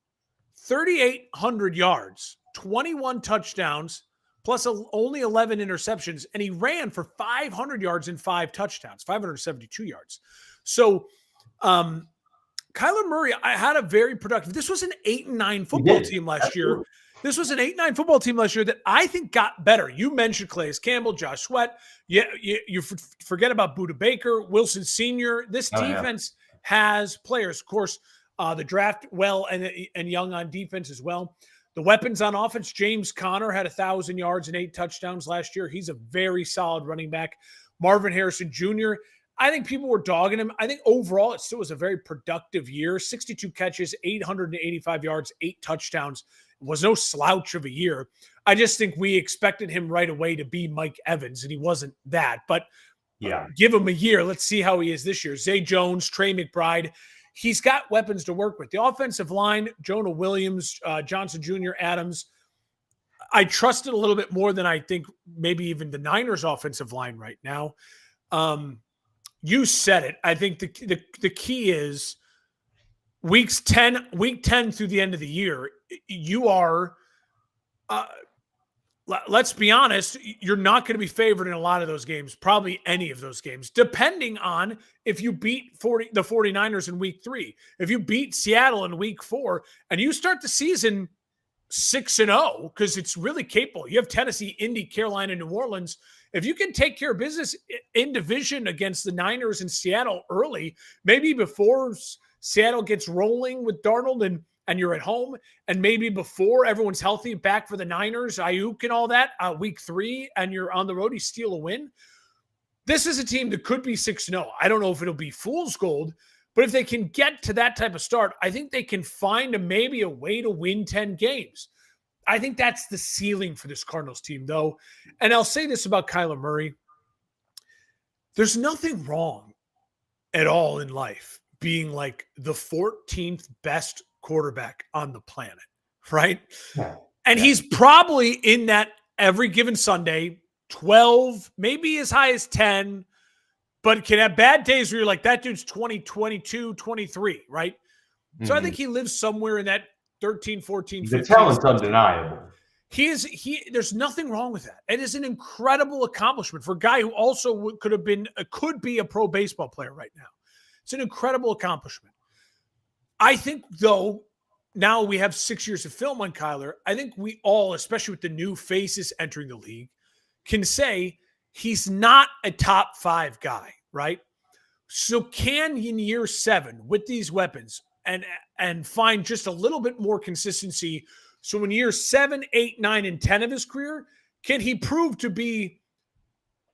3,800 yards, 21 touchdowns, plus only 11 interceptions, and he ran for 500 yards and 5 touchdowns, 572 yards. So Kyler Murray, I had a very productive – this was an 8-9 football team last year. This was an 8-9 football team last year that I think got better. You mentioned Calais Campbell, Josh Sweat. You forget about Budda Baker, Wilson Sr. This defense has players. Of course, the draft well and young on defense as well. The weapons on offense, James Conner had 1,000 yards and 8 touchdowns last year. He's a very solid running back. Marvin Harrison Jr., I think people were dogging him. I think overall it still was a very productive year. 62 catches, 885 yards, 8 touchdowns. It was no slouch of a year. I just think we expected him right away to be Mike Evans, and he wasn't that. But give him a year. Let's see how he is this year. Zay Jones, Trey McBride. He's got weapons to work with. The offensive line, Jonah Williams, Johnson Jr., Adams. I trust it a little bit more than I think maybe even the Niners offensive line right now. You said it. I think the key is week 10 through the end of the year, you are, let's be honest, you're not going to be favored in a lot of those games, probably any of those games, depending on if you beat the 49ers in week 3. If you beat Seattle in week 4 and you start the season 6-0, because it's really capable. You have Tennessee, Indy, Carolina, New Orleans. If you can take care of business in division against the Niners and Seattle early, maybe before Seattle gets rolling with Darnold and you're at home, and maybe before everyone's healthy back for the Niners, Ayuk and all that, week 3, and you're on the road, you steal a win. This is a team that could be 6-0. I don't know if it'll be fool's gold, but if they can get to that type of start, I think they can find maybe a way to win 10 games. I think that's the ceiling for this Cardinals team, though. And I'll say this about Kyler Murray. There's nothing wrong at all in life being like the 14th best quarterback on the planet, right? Yeah. And he's probably in that every given Sunday, 12, maybe as high as 10, but can have bad days where you're like, that dude's 20, 22, 23, right? Mm-hmm. So I think he lives somewhere in that 13, 14, The 15. talent's undeniable. There's nothing wrong with that. It is an incredible accomplishment for a guy who also could be a pro baseball player right now. It's an incredible accomplishment. I think, though, now we have 6 years of film on Kyler. I think we all, especially with the new faces entering the league, can say he's not a top 5 guy, right? So can he, in year 7 with these weapons and find just a little bit more consistency? So in years 7, 8, 9, and 10 of his career, can he prove to be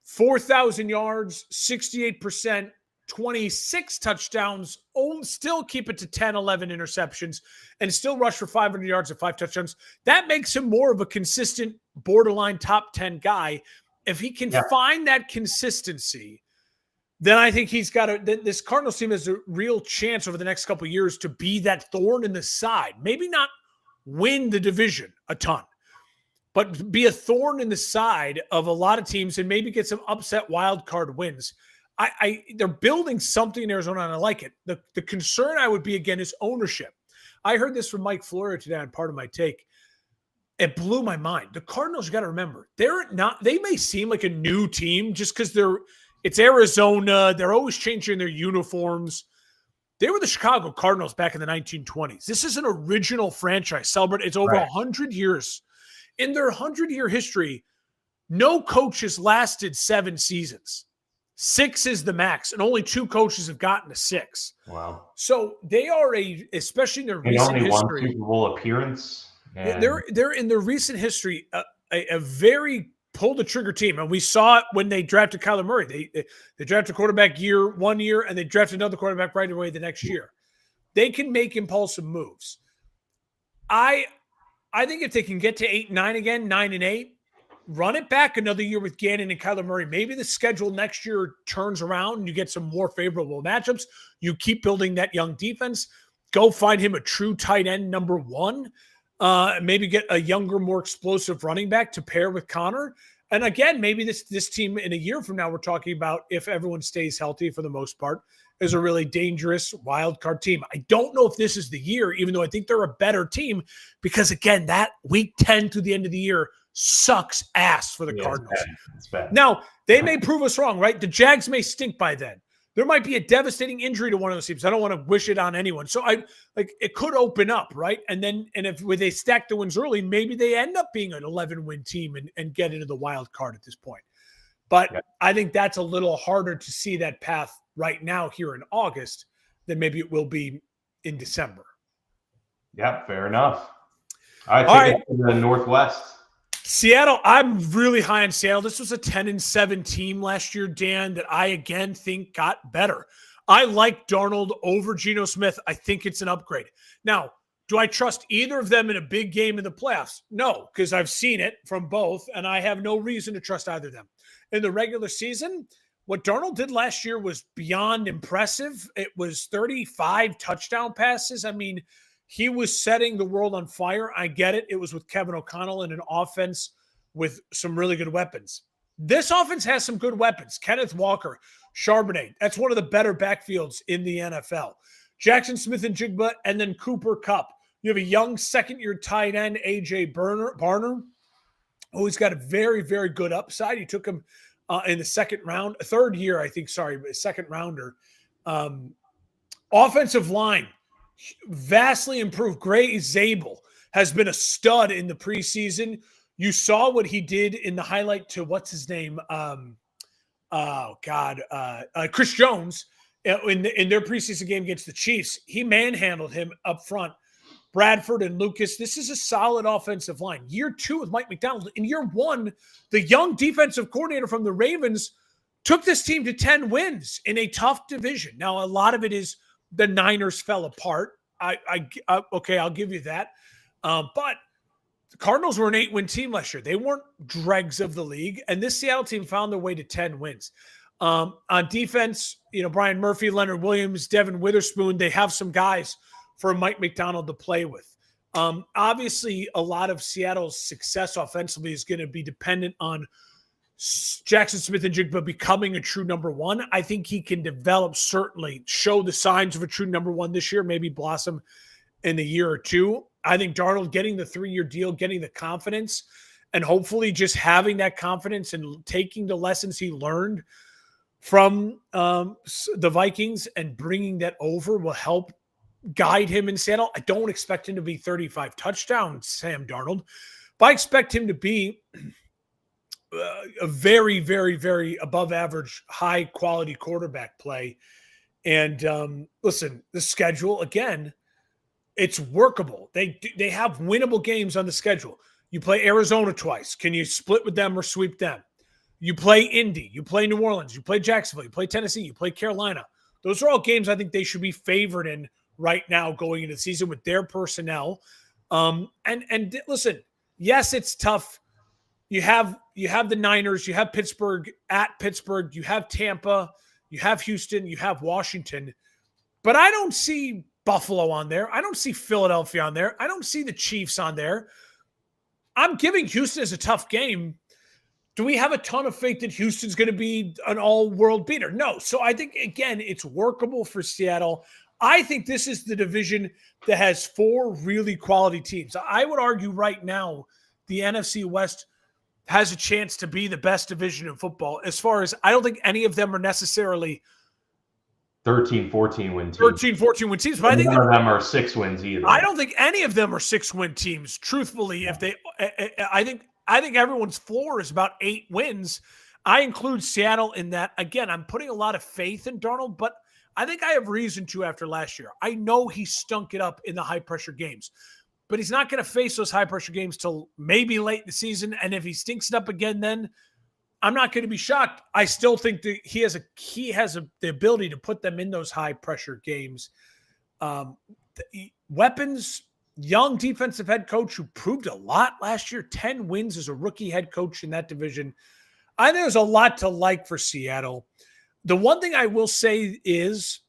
4,000 yards, 68%, 26 touchdowns, still keep it to 10, 11 interceptions, and still rush for 500 yards and 5 touchdowns? That makes him more of a consistent borderline top 10 guy. If he can find that consistency, then I think he's got this Cardinals team has a real chance over the next couple of years to be that thorn in the side. Maybe not win the division a ton, but be a thorn in the side of a lot of teams and maybe get some upset wild card wins. They're building something in Arizona, and I like it. The concern I would be, again, is ownership. I heard this from Mike Florio today on Part of My Take. It blew my mind. The Cardinals, you got to remember, they may seem like a new team just because it's Arizona. They're always changing their uniforms. They were the Chicago Cardinals back in the 1920s. This is an original franchise. It's over 100 years. In their 100-year history, no coach has lasted 7 seasons. 6 is the max, and only 2 coaches have gotten to 6. Wow. So they are especially in their recent history. Only 1 Super Bowl appearance. And they're in their recent history a very pull the trigger team. And we saw it when they drafted Kyler Murray. They drafted a quarterback 1 year, and they drafted another quarterback right away the next year. They can make impulsive moves. I think if they can get to 8-9 again, 9-8, run it back another year with Gannon and Kyler Murray, maybe the schedule next year turns around and you get some more favorable matchups. You keep building that young defense. Go find him a true tight end number 1. Maybe get a younger, more explosive running back to pair with Connor. And again, maybe this team in a year from now, we're talking about, if everyone stays healthy for the most part, is a really dangerous wild card team. I don't know if this is the year, even though I think they're a better team, because again, that week 10 through the end of the year sucks ass for the Cardinals. It's bad. Now, they may prove us wrong, right? The Jags may stink by then. There might be a devastating injury to one of those teams. I don't want to wish it on anyone. So it could open up, right? And if they stack the wins early, maybe they end up being an 11-win team and get into the wild card at this point. But I think that's a little harder to see that path right now here in August than maybe it will be in December. Yeah, fair enough. All right, take it to the Northwest. Seattle, I'm really high on Seattle. This was a 10-7 team last year, Dan, that I again think got better. I like Darnold over Geno Smith. I think it's an upgrade. Now, do I trust either of them in a big game in the playoffs? No, because I've seen it from both, and I have no reason to trust either of them. In the regular season, what Darnold did last year was beyond impressive. It was 35 touchdown passes. I mean, he was setting the world on fire. I get it. It was with Kevin O'Connell and an offense with some really good weapons. This offense has some good weapons. Kenneth Walker, Charbonnet. That's one of the better backfields in the NFL. Jackson Smith-Njigba, and then Cooper Kupp. You have a young second-year tight end, A.J. Barner, who's got a very, very good upside. He took him in the second round, second rounder. Offensive line. Vastly improved. Gray Zabel has been a stud in the preseason. You saw what he did in the highlight to what's his name? Chris Jones in their preseason game against the Chiefs. He manhandled him up front. Bradford and Lucas. This is a solid offensive line. Year 2 with Mike McDonald. In year 1, the young defensive coordinator from the Ravens took this team to 10 wins in a tough division. Now, a lot of it is the Niners fell apart. Okay, I'll give you that. But the Cardinals were an 8-win team last year. They weren't dregs of the league, and this Seattle team found their way to 10 wins. On defense, Brian Murphy, Leonard Williams, Devin Witherspoon, they have some guys for Mike McDonald to play with. Obviously, a lot of Seattle's success offensively is going to be dependent on Jackson Smith-Njigba becoming a true number 1. I think he can develop, certainly show the signs of a true number 1 this year, maybe blossom in the year or two. I think Darnold getting the 3-year deal, getting the confidence, and hopefully just having that confidence and taking the lessons he learned from the Vikings and bringing that over will help guide him in Seattle. I don't expect him to be 35 touchdowns, Sam Darnold, but I expect him to be a very, very, very above average, high quality quarterback play. And listen, the schedule, again, it's workable. They have winnable games on the schedule. You play Arizona twice. Can you split with them or sweep them? You play Indy. You play New Orleans. You play Jacksonville. You play Tennessee. You play Carolina. Those are all games I think they should be favored in right now going into the season with their personnel. And listen, yes, it's tough. You have the Niners. You have Pittsburgh at Pittsburgh. You have Tampa. You have Houston. You have Washington. But I don't see Buffalo on there. I don't see Philadelphia on there. I don't see the Chiefs on there. I'm giving Houston as a tough game. Do we have a ton of faith that Houston's going to be an all-world beater? No. So I think, again, it's workable for Seattle. I think this is the division that has 4 really quality teams. I would argue right now the NFC West has a chance to be the best division in football. As far as, I don't think any of them are necessarily 13, 14 win teams. 13, 14 win teams. But I think none of them are 6 wins either. I don't think any of them are 6-win teams. Truthfully, if they, I think everyone's floor is about 8 wins. I include Seattle in that. Again, I'm putting a lot of faith in Darnold, but I think I have reason to after last year. I know he stunk it up in the high-pressure games, but he's not going to face those high-pressure games till maybe late in the season. And if he stinks it up again, then I'm not going to be shocked. I still think that he has the ability to put them in those high-pressure games. Weapons, young defensive head coach who proved a lot last year, 10 wins as a rookie head coach in that division. I think there's a lot to like for Seattle. The one thing I will say is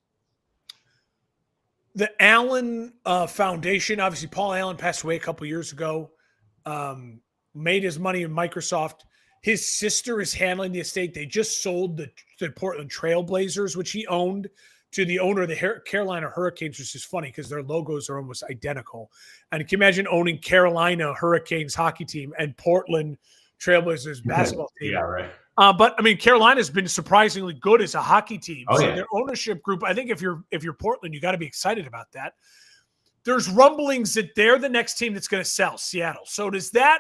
the Allen Foundation. Obviously, Paul Allen passed away a couple years ago, made his money in Microsoft. His sister is handling the estate. They just sold the Portland Trail Blazers, which he owned, to the owner of the Carolina Hurricanes, which is funny because their logos are almost identical. And can you imagine owning Carolina Hurricanes hockey team and Portland Trailblazers basketball team? Yeah, right. But I mean, Carolina's been surprisingly good as a hockey team. Oh, so yeah. Their ownership group, I think if you're Portland, you got to be excited about that. There's rumblings that they're the next team that's going to sell, Seattle. So does that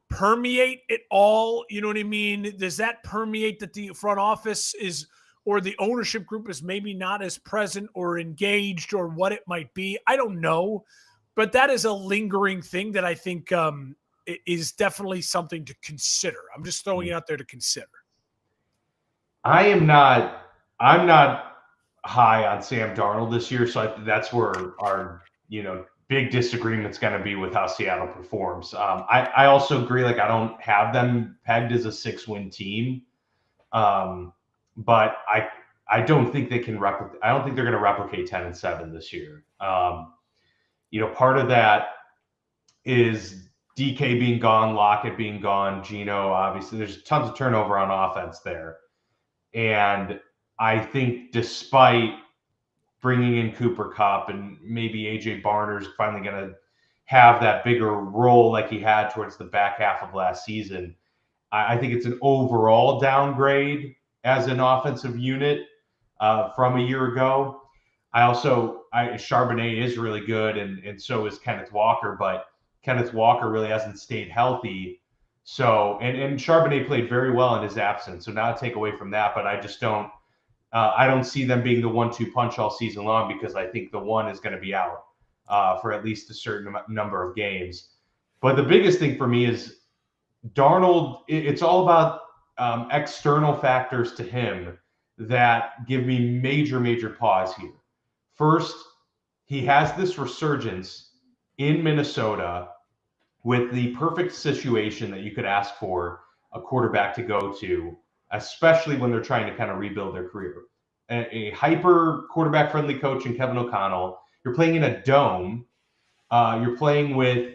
permeate it all? You know what I mean? Does that permeate that the front office is, or the ownership group is maybe not as present or engaged, or what it might be? I don't know, but that is a lingering thing that I think is definitely something to consider. I'm just throwing it out there to consider. I'm not high on Sam Darnold this year, so that's where our big disagreement's going to be with how Seattle performs. I also agree. Like, I don't have them pegged as a 6-win team, but I don't think they can replicate. I don't think they're going to replicate 10-7 this year. Part of that is DK being gone, Lockett being gone, Geno. Obviously, there's tons of turnover on offense there, and I think despite bringing in Cooper Kupp and maybe AJ Barner's finally going to have that bigger role like he had towards the back half of last season, I think it's an overall downgrade as an offensive unit from a year ago. Charbonnet is really good, and so is Kenneth Walker, but Kenneth Walker really hasn't stayed healthy. So, and Charbonnet played very well in his absence. So not to take away from that, but I just don't see them being the 1-2 punch all season long, because I think the one is going to be out for at least a certain number of games. But the biggest thing for me is Darnold. It's all about external factors to him that give me major, major pause here. First, he has this resurgence in Minnesota with the perfect situation that you could ask for a quarterback to go to, especially when they're trying to kind of rebuild their career. A hyper quarterback-friendly coach in Kevin O'Connell. You're playing in a dome. You're playing with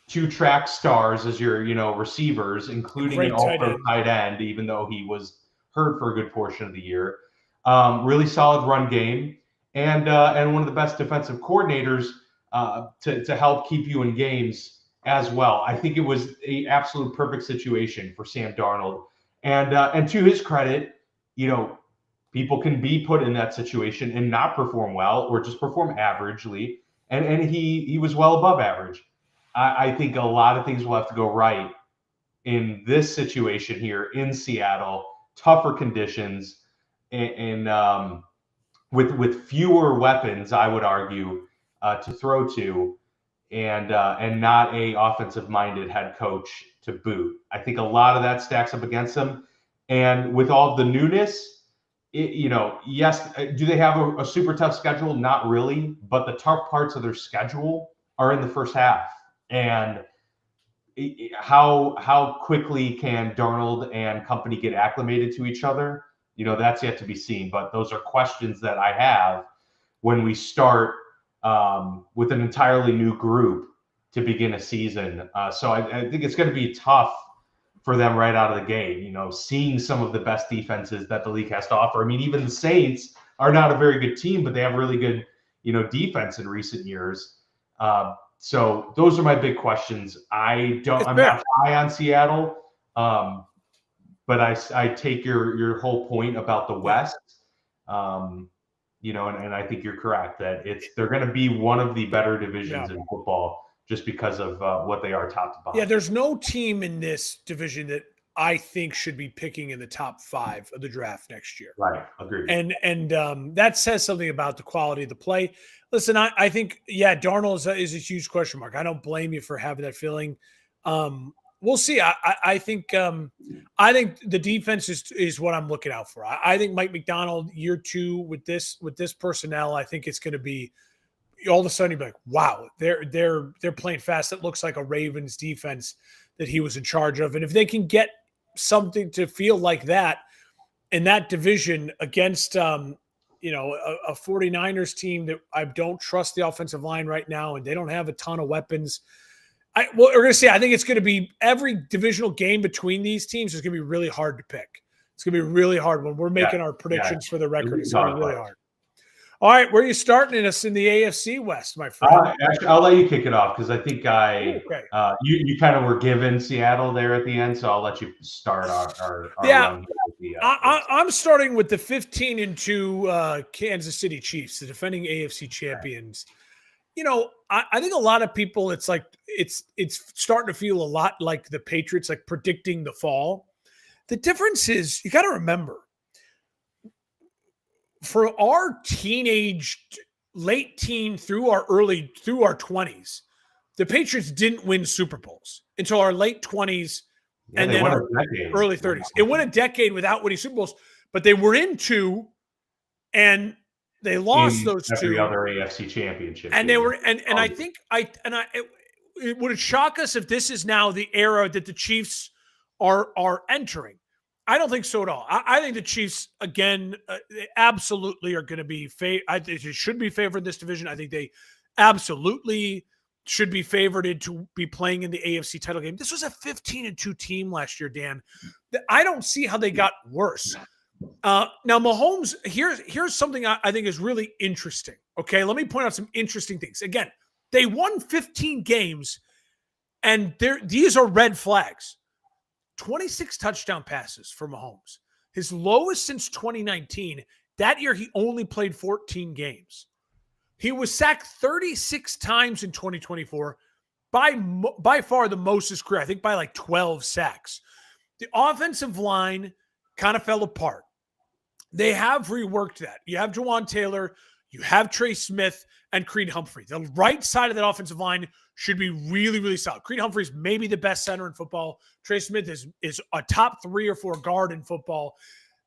2 track stars as your, receivers, including an all-pro tight end, even though he was hurt for a good portion of the year. Really solid run game, and one of the best defensive coordinators to help keep you in games as well. I think it was an absolute perfect situation for Sam Darnold. And to his credit, people can be put in that situation and not perform well or just perform averagely. And he was well above average. I think a lot of things will have to go right in this situation here in Seattle, tougher conditions, and with fewer weapons, I would argue, to throw to, and not a offensive minded head coach to boot. I think a lot of that stacks up against them, and with all the newness, yes, do they have a super tough schedule? Not really, but the tough parts of their schedule are in the first half, and how quickly can Darnold and company get acclimated to each other? That's yet to be seen. But those are questions that I have when we start with an entirely new group to begin a season. So I think it's going to be tough for them right out of the gate. Seeing some of the best defenses that the league has to offer. I mean, even the Saints are not a very good team, but they have really good, defense in recent years. So those are my big questions. I'm not high on Seattle, but I take your whole point about the West, and I think you're correct that they're going to be one of the better divisions in football just because of what they are top to bottom. Yeah, there's no team in this division that I think should be picking in the top 5 of the draft next year. Right, agreed. And that says something about the quality of the play. Listen, I think, Darnold is a huge question mark. I don't blame you for having that feeling. We'll see. I think the defense is what I'm looking out for. I think Mike Macdonald, year 2 with this personnel, I think it's going to be all of a sudden you'd be like, wow, they're playing fast. It looks like a Ravens defense that he was in charge of. And if they can get something to feel like that in that division against a 49ers team that I don't trust the offensive line right now, and they don't have a ton of weapons. We're going to say, I think it's going to be every divisional game between these teams is going to be really hard to pick. It's going to be really hard when we're making our predictions for the record. It's going to be really hard. All right, where are you starting us in the AFC West, my friend? Actually, I'll let you kick it off because I think you kind of were given Seattle there at the end, so I'll let you start our run. I'm starting with the 15-2 Kansas City Chiefs, the defending AFC champions. I think a lot of people, it's like it's starting to feel a lot like the Patriots, like predicting the fall. The difference is you got to remember, for our late teen through our 20s, the Patriots didn't win Super Bowls until our late 20s and then our early 30s. It went a decade without winning Super Bowls, but they were in 2 and they lost those 2. Every other AFC championship. And they were, and I think it would shock us if this is now the era that the Chiefs are entering. I don't think so at all. I think the Chiefs, again, they absolutely are going to be I think they should be favored in this division. I think they absolutely should be favored to be playing in the AFC title game. This was a 15-2 team last year, Dan. I don't see how they got worse. Now, Mahomes, here's something I think is really interesting. Okay, let me point out some interesting things. Again, they won 15 games, and these are red flags. 26 touchdown passes for Mahomes. His lowest since 2019. That year, he only played 14 games. He was sacked 36 times in 2024, by far the most in his career, I think by like 12 sacks. The offensive line kind of fell apart. They have reworked that. You have Jawan Taylor, you have Trey Smith, and Creed Humphrey. The right side of that offensive line should be really, really solid. Creed Humphrey is maybe the best center in football. Trey Smith is a top 3 or 4 guard in football.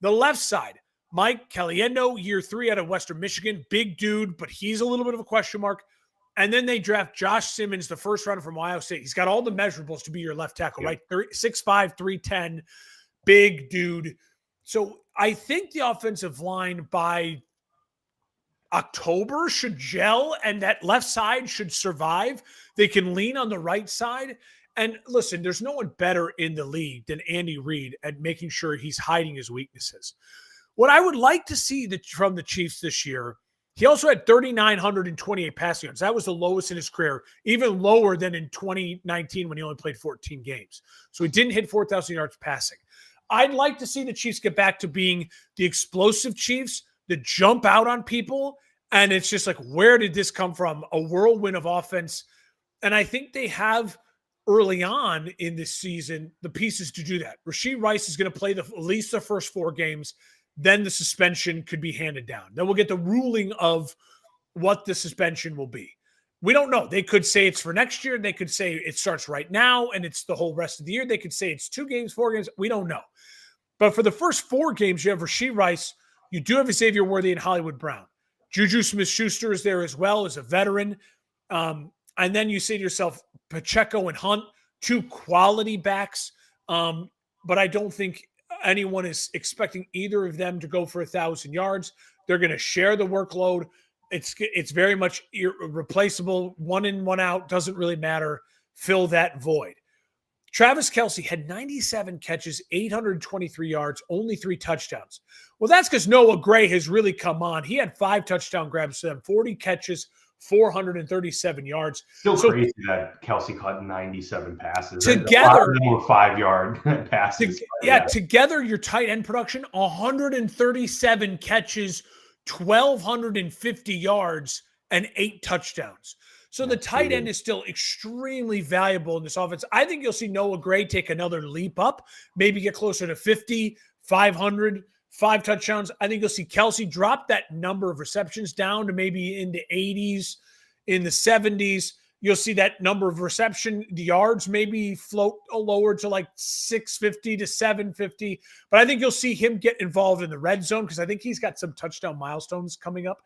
The left side, Mike Caliendo, year 3 out of Western Michigan. Big dude, but he's a little bit of a question mark. And then they draft Josh Simmons, the first rounder from Ohio State. He's got all the measurables to be your left tackle, right? 6'5", 310, big dude. So I think the offensive line by October should gel, and that left side should survive. They can lean on the right side. And listen, there's no one better in the league than Andy Reid at making sure he's hiding his weaknesses. What I would like to see from the Chiefs this year He also had 3,928 passing yards. That was the lowest in his career, even lower than in 2019 when he only played 14 games. So he didn't hit 4,000 yards passing. I'd like to see the Chiefs get back to being the explosive Chiefs that jump out on people. And it's just like, where did this come from? A whirlwind of offense. And I think they have early on in this season the pieces to do that. Rashee Rice is going to play at least the first 4 games. Then the suspension could be handed down. Then we'll get the ruling of what the suspension will be. We don't know. They could say it's for next year. They could say it starts right now and it's the whole rest of the year. They could say it's 2 games, 4 games. We don't know. But for the first 4 games, you have Rashee Rice. You do have Xavier Worthy and Hollywood Brown. Juju Smith-Schuster is there as well as a veteran. And then you say to yourself, Pacheco and Hunt, 2 quality backs. But I don't think anyone is expecting either of them to go for 1,000 yards. They're going to share the workload. It's very much irreplaceable. 1 in, 1 out, doesn't really matter. Fill that void. Travis Kelce had 97 catches, 823 yards, only 3 touchdowns. Well, that's because Noah Gray has really come on. He had 5 touchdown grabs to them, 40 catches, 437 yards. Still crazy that Kelce caught 97 passes. Together, were 5-yard passes. Together, your tight end production, 137 catches, 1,250 yards, and 8 touchdowns. So the tight end is still extremely valuable in this offense. I think you'll see Noah Gray take another leap up, maybe get closer to 50, 500, 5 touchdowns. I think you'll see Kelce drop that number of receptions down to maybe in the 80s, in the 70s. You'll see that number of reception yards maybe float lower to like 650 to 750. But I think you'll see him get involved in the red zone because I think he's got some touchdown milestones coming up.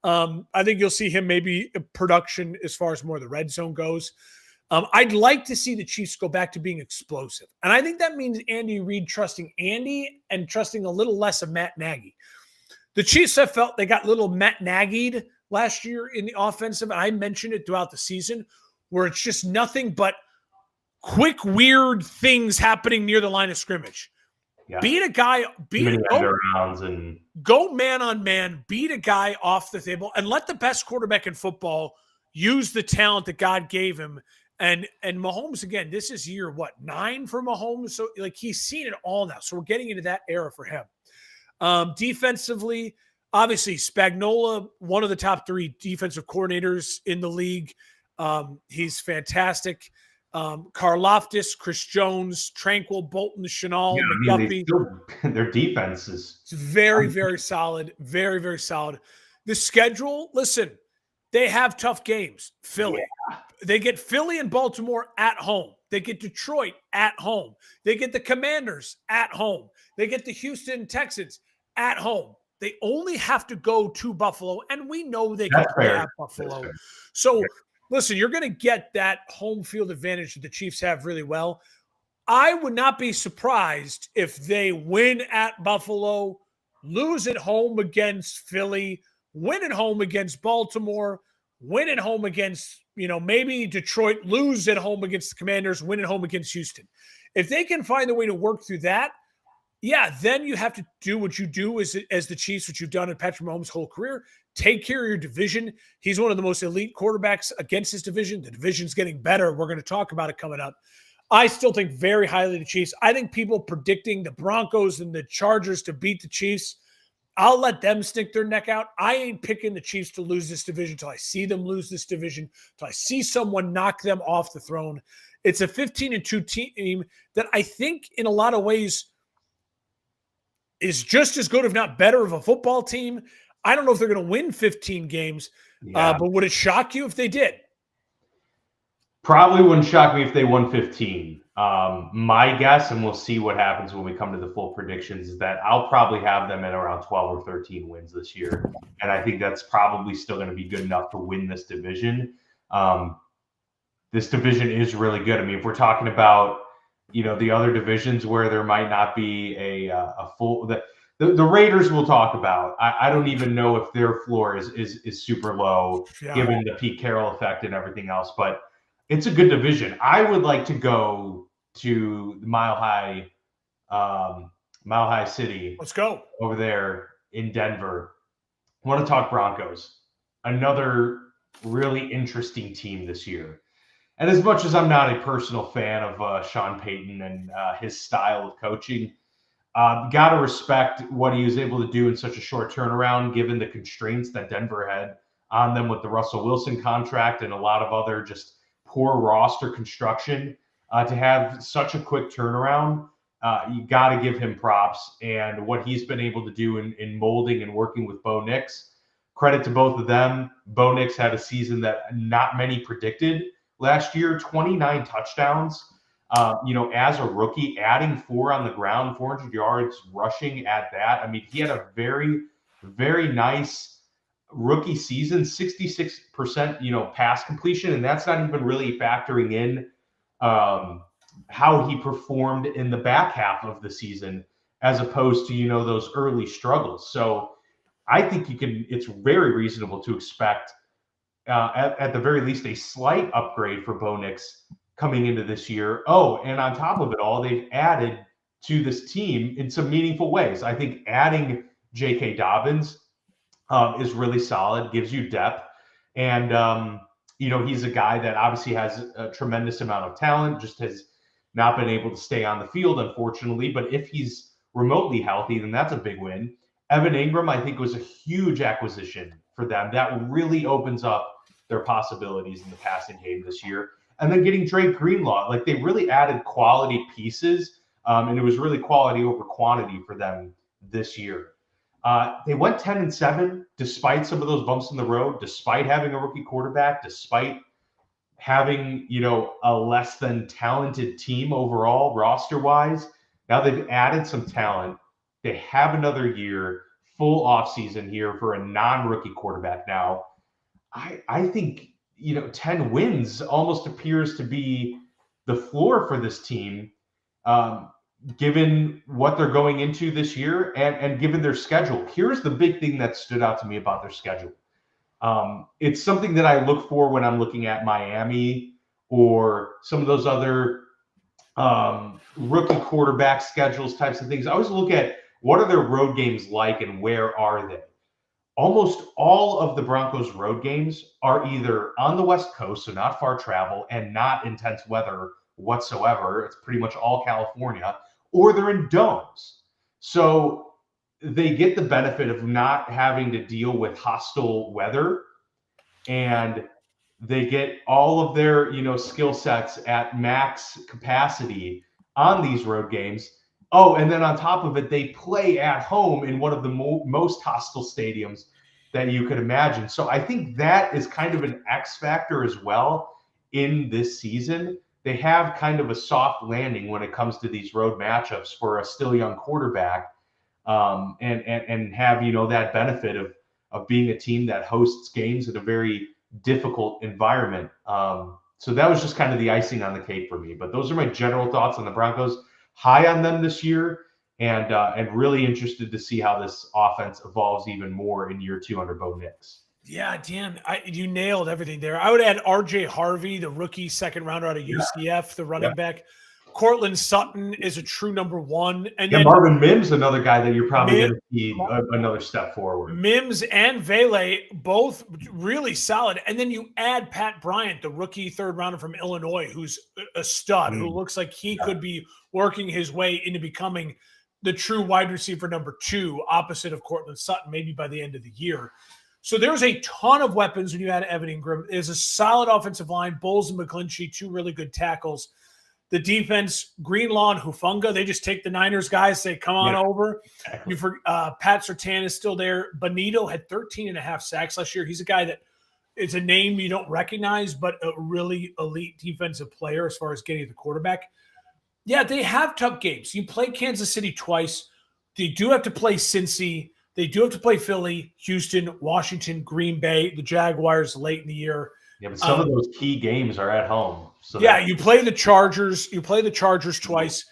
I think you'll see him maybe production as far as more of the red zone goes. I'd like to see the Chiefs go back to being explosive. And I think that means Andy Reid trusting Andy and trusting a little less of Matt Nagy. The Chiefs have felt they got little Matt Nagy'd last year in the offensive. I mentioned it throughout the season where it's just nothing but quick, weird things happening near the line of scrimmage. Yeah. Go man on man, beat a guy off the table, and let the best quarterback in football use the talent that God gave him. And Mahomes, again, this is year, 9 for Mahomes? So, like, he's seen it all now. So we're getting into that era for him. Defensively, obviously, Spagnuolo, one of the top 3 defensive coordinators in the league. He's fantastic. Karlaftis, Chris Jones, Tranquil, Bolton, Chenal, McGuffey. Their defense is very, very solid. Very, very solid. The schedule, listen, they have tough games. Philly. Yeah. They get Philly and Baltimore at home. They get Detroit at home. They get the Commanders at home. They get the Houston Texans at home. They only have to go to Buffalo, and we know they can play at Buffalo. So, listen, you're going to get that home field advantage that the Chiefs have really well. I would not be surprised if they win at Buffalo, lose at home against Philly, win at home against Baltimore, win at home against, maybe Detroit, lose at home against the Commanders, win at home against Houston. If they can find a way to work through that, then you have to do what you do as the Chiefs, what you've done in Patrick Mahomes' whole career. Take care of your division. He's one of the most elite quarterbacks against his division. The division's getting better. We're going to talk about it coming up. I still think very highly of the Chiefs. I think people predicting the Broncos and the Chargers to beat the Chiefs, I'll let them stick their neck out. I ain't picking the Chiefs to lose this division until I see them lose this division, until I see someone knock them off the throne. It's a 15-2 team that I think in a lot of ways is just as good, if not better, of a football team. I don't know if they're going to win 15 games, but would it shock you if they did? Probably wouldn't shock me if they won 15. My guess, and we'll see what happens when we come to the full predictions, is that I'll probably have them at around 12 or 13 wins this year. And I think that's probably still going to be good enough to win this division. This division is really good. I mean, if we're talking about, the other divisions where there might not be a full the Raiders we'll talk about. I don't even know if their floor is super low given the Pete Carroll effect and everything else, but it's a good division. I would like to go to Mile High City. Let's go over there in Denver I want to talk Broncos. Another really interesting team this year. And as much as I'm not a personal fan of Sean Payton and his style of coaching, got to respect what he was able to do in such a short turnaround, given the constraints that Denver had on them with the Russell Wilson contract and a lot of other just poor roster construction. To have such a quick turnaround, you got to give him props. And what he's been able to do in molding and working with Bo Nix, credit to both of them. Bo Nix had a season that not many predicted last year, 29 touchdowns. As a rookie, adding 4 on the ground, 400 yards rushing at that. I mean, he had a very, very nice rookie season, 66%, pass completion. And that's not even really factoring in how he performed in the back half of the season, as opposed to, those early struggles. So I think it's very reasonable to expect at the very least a slight upgrade for Bo Nix coming into this year. Oh, and on top of it all, they've added to this team in some meaningful ways. I think adding J.K. Dobbins is really solid, gives you depth. And, he's a guy that obviously has a tremendous amount of talent, just has not been able to stay on the field, unfortunately. But if he's remotely healthy, then that's a big win. Evan Ingram, I think, was a huge acquisition for them. That really opens up their possibilities in the passing game this year. And then getting Drake Greenlaw, like they really added quality pieces, and it was really quality over quantity for them this year. They went 10-7 despite some of those bumps in the road, despite having a rookie quarterback, despite having, a less than talented team overall roster-wise. Now they've added some talent. They have another year, full offseason here for a non-rookie quarterback now. I think, 10 wins almost appears to be the floor for this team, given what they're going into this year and given their schedule. Here's the big thing that stood out to me about their schedule. It's something that I look for when I'm looking at Miami or some of those other rookie quarterback schedules types of things. I always look at what are their road games like and where are they? Almost all of the Broncos' road games are either on the West Coast, so not far travel and not intense weather whatsoever. It's pretty much all California, or they're in domes. So they get the benefit of not having to deal with hostile weather, and they get all of their, skill sets at max capacity on these road games. Oh, and then on top of it, they play at home in one of the most hostile stadiums that you could imagine. So I think that is kind of an X factor as well in this season. They have kind of a soft landing when it comes to these road matchups for a still young quarterback, and have, that benefit of being a team that hosts games in a very difficult environment. So that was just kind of the icing on the cake for me. But those are my general thoughts on the Broncos. High on them this year, and really interested to see how this offense evolves even more in year 2 under Bo Nix. Yeah, Dan, you nailed everything there. I would add R.J. Harvey, the rookie second rounder out of UCF, the running back. Cortland Sutton is a true number 1. And then Marvin Mims, another guy that you're probably going to see another step forward. Mims and Vele, both really solid. And then you add Pat Bryant, the rookie third rounder from Illinois, who's a stud, who looks like he could be working his way into becoming the true wide receiver number 2, opposite of Cortland Sutton, maybe by the end of the year. So there's a ton of weapons when you add Evan Ingram. There's a solid offensive line, Bowles and McGlinchey, 2 really good tackles. The defense, Greenlaw and Hufanga, they just take the Niners guys, say, come on over. Exactly. Pat Surtain is still there. Bonito had 13.5 sacks last year. He's a guy that is a name you don't recognize, but a really elite defensive player as far as getting the quarterback. Yeah, they have tough games. You play Kansas City twice. They do have to play Cincy. They do have to play Philly, Houston, Washington, Green Bay, the Jaguars late in the year. Yeah, but some of those key games are at home. So yeah, you play the Chargers. You play the Chargers twice.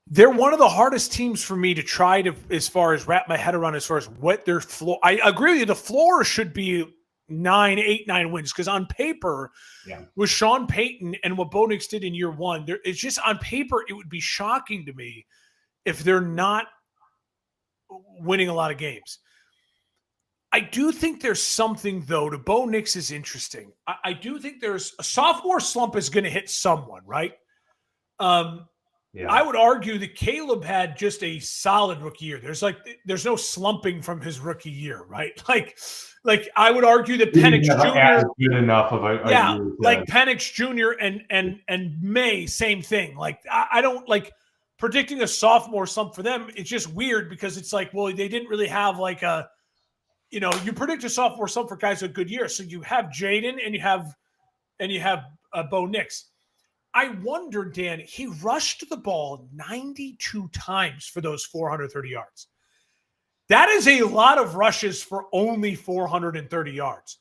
They're one of the hardest teams for me to try to, as far as wrap my head around, as far as what their floor. I agree with you. The floor should be 8-9 wins, because on paper, with Sean Payton and what Bo Nix did in year 1, it's just on paper, it would be shocking to me if they're not winning a lot of games. I do think there's something, though, to Bo Nix is interesting. I do think there's a sophomore slump is going to hit someone, right? I would argue that Caleb had just a solid rookie year. There's no slumping from his rookie year, right? Like I would argue that Penix Jr. good enough of a year, like Penix Jr. and May, same thing. Like I don't like predicting a sophomore slump for them. It's just weird because it's like, well, they didn't really have like a, you predict a sophomore slump for guys with a good year. So you have Jaden and you have Bo Nix. I wonder, Dan, he rushed the ball 92 times for those 430 yards. That is a lot of rushes for only 430 yards,